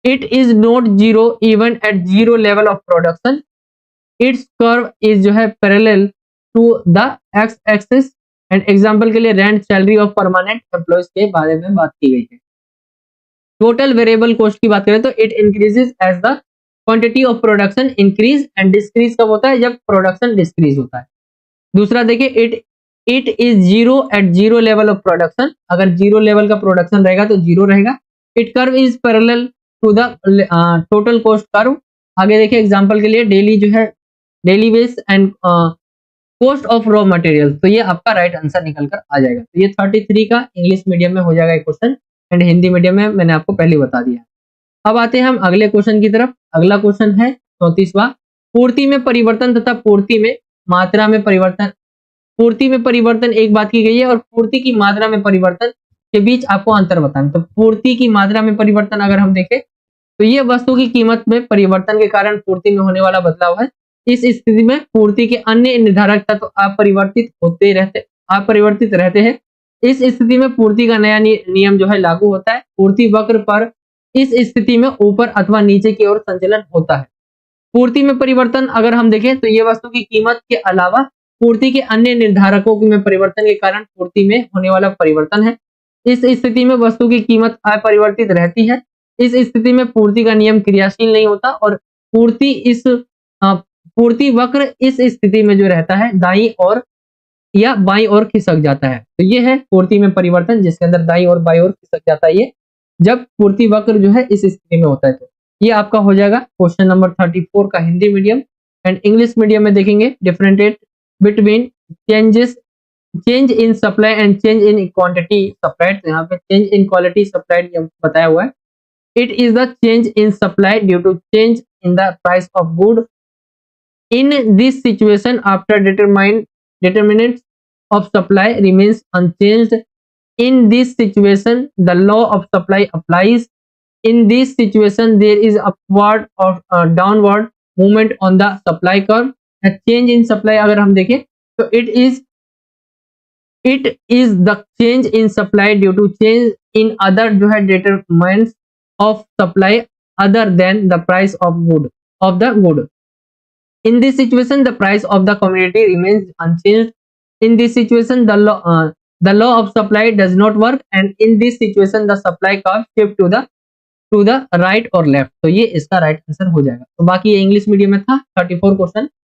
It is not zero even at zero level of production. Its curve is जो है parallel to the x axis and example के लिए rent salary of permanent employees के बारे में बात की गई है। टोटल वेरिएबल कॉस्ट की बात करें तो it increases as the quantity of production increase and decrease कब होता है, जब प्रोडक्शन डिक्रीज होता है। दूसरा देखिए, it is zero at zero level of production, अगर जीरो लेवल का प्रोडक्शन रहेगा तो जीरो रहेगा। It curve is parallel to the total cost curve. आगे देखिए एग्जांपल के लिए डेली जो है daily wage and cost of raw material, तो ये आपका राइट आंसर निकल कर आ जाएगा। तो ये 33 का इंग्लिश मीडियम में हो जाएगा क्वेश्चन एंड हिंदी मीडियम में मैंने आपको पहले बता दिया। अब आते हैं हम अगले क्वेश्चन की तरफ। अगला क्वेश्चन है 34वां, पूर्ति में परिवर्तन तथा पूर्ति में मात्रा में परिवर्तन। पूर्ति में परिवर्तन एक बात की गई है और पूर्ति की मात्रा में परिवर्तन के बीच आपको अंतर बताना। तो पूर्ति की मात्रा में परिवर्तन अगर हम देखें तो ये वस्तु की कीमत में परिवर्तन के कारण पूर्ति में होने वाला बदलाव है। इस स्थिति में पूर्ति के अन्य निर्धारक तत्व अपरिवर्तित रहते हैं। इस स्थिति में पूर्ति का नया नियम जो है लागू होता है। पूर्ति वक्र पर इस स्थिति में ऊपर अथवा नीचे की ओर संचलन होता है। पूर्ति में परिवर्तन अगर हम देखें तो ये वस्तु की कीमत के अलावा पूर्ति के अन्य निर्धारकों में परिवर्तन के कारण पूर्ति में होने वाला परिवर्तन है। इस स्थिति में वस्तु की कीमत अपरिवर्तित रहती है। इस स्थिति में पूर्ति का नियम क्रियाशील नहीं होता और पूर्ति वक्र इस स्थिति में जो रहता है दाईं ओर या बाईं ओर खिसक जाता है। तो ये है पूर्ति में परिवर्तन जिसके अंदर दाईं और बाईं ओर खिसक जाता है, ये जब पूर्ति वक्र जो है इस स्थिति में होता है। तो ये आपका हो जाएगा क्वेश्चन नंबर 34 का Hindi medium. And English medium में देखेंगे differentiate between change in supply and change in quantity supplied. तो यहाँ पे चेंज इन क्वालिटी सप्लाइड बताया हुआ है। It is the change in supply due to change in the price of good. In this situation after determinants of supply remains unchanged. In this situation the law of supply applies. In this situation there is upward or downward movement on the supply curve. A change in supply अगर हम देखें तो it is the change in supply due to change in other जो है determinants of supply other than the price of the good. In this situation the price of the commodity remains unchanged. In this situation the law of supply does not work and in this situation the supply curve shift to the right or left. तो ये इसका right answer हो जाएगा। तो बाकी ये English medium में था 34 क्वेश्चन।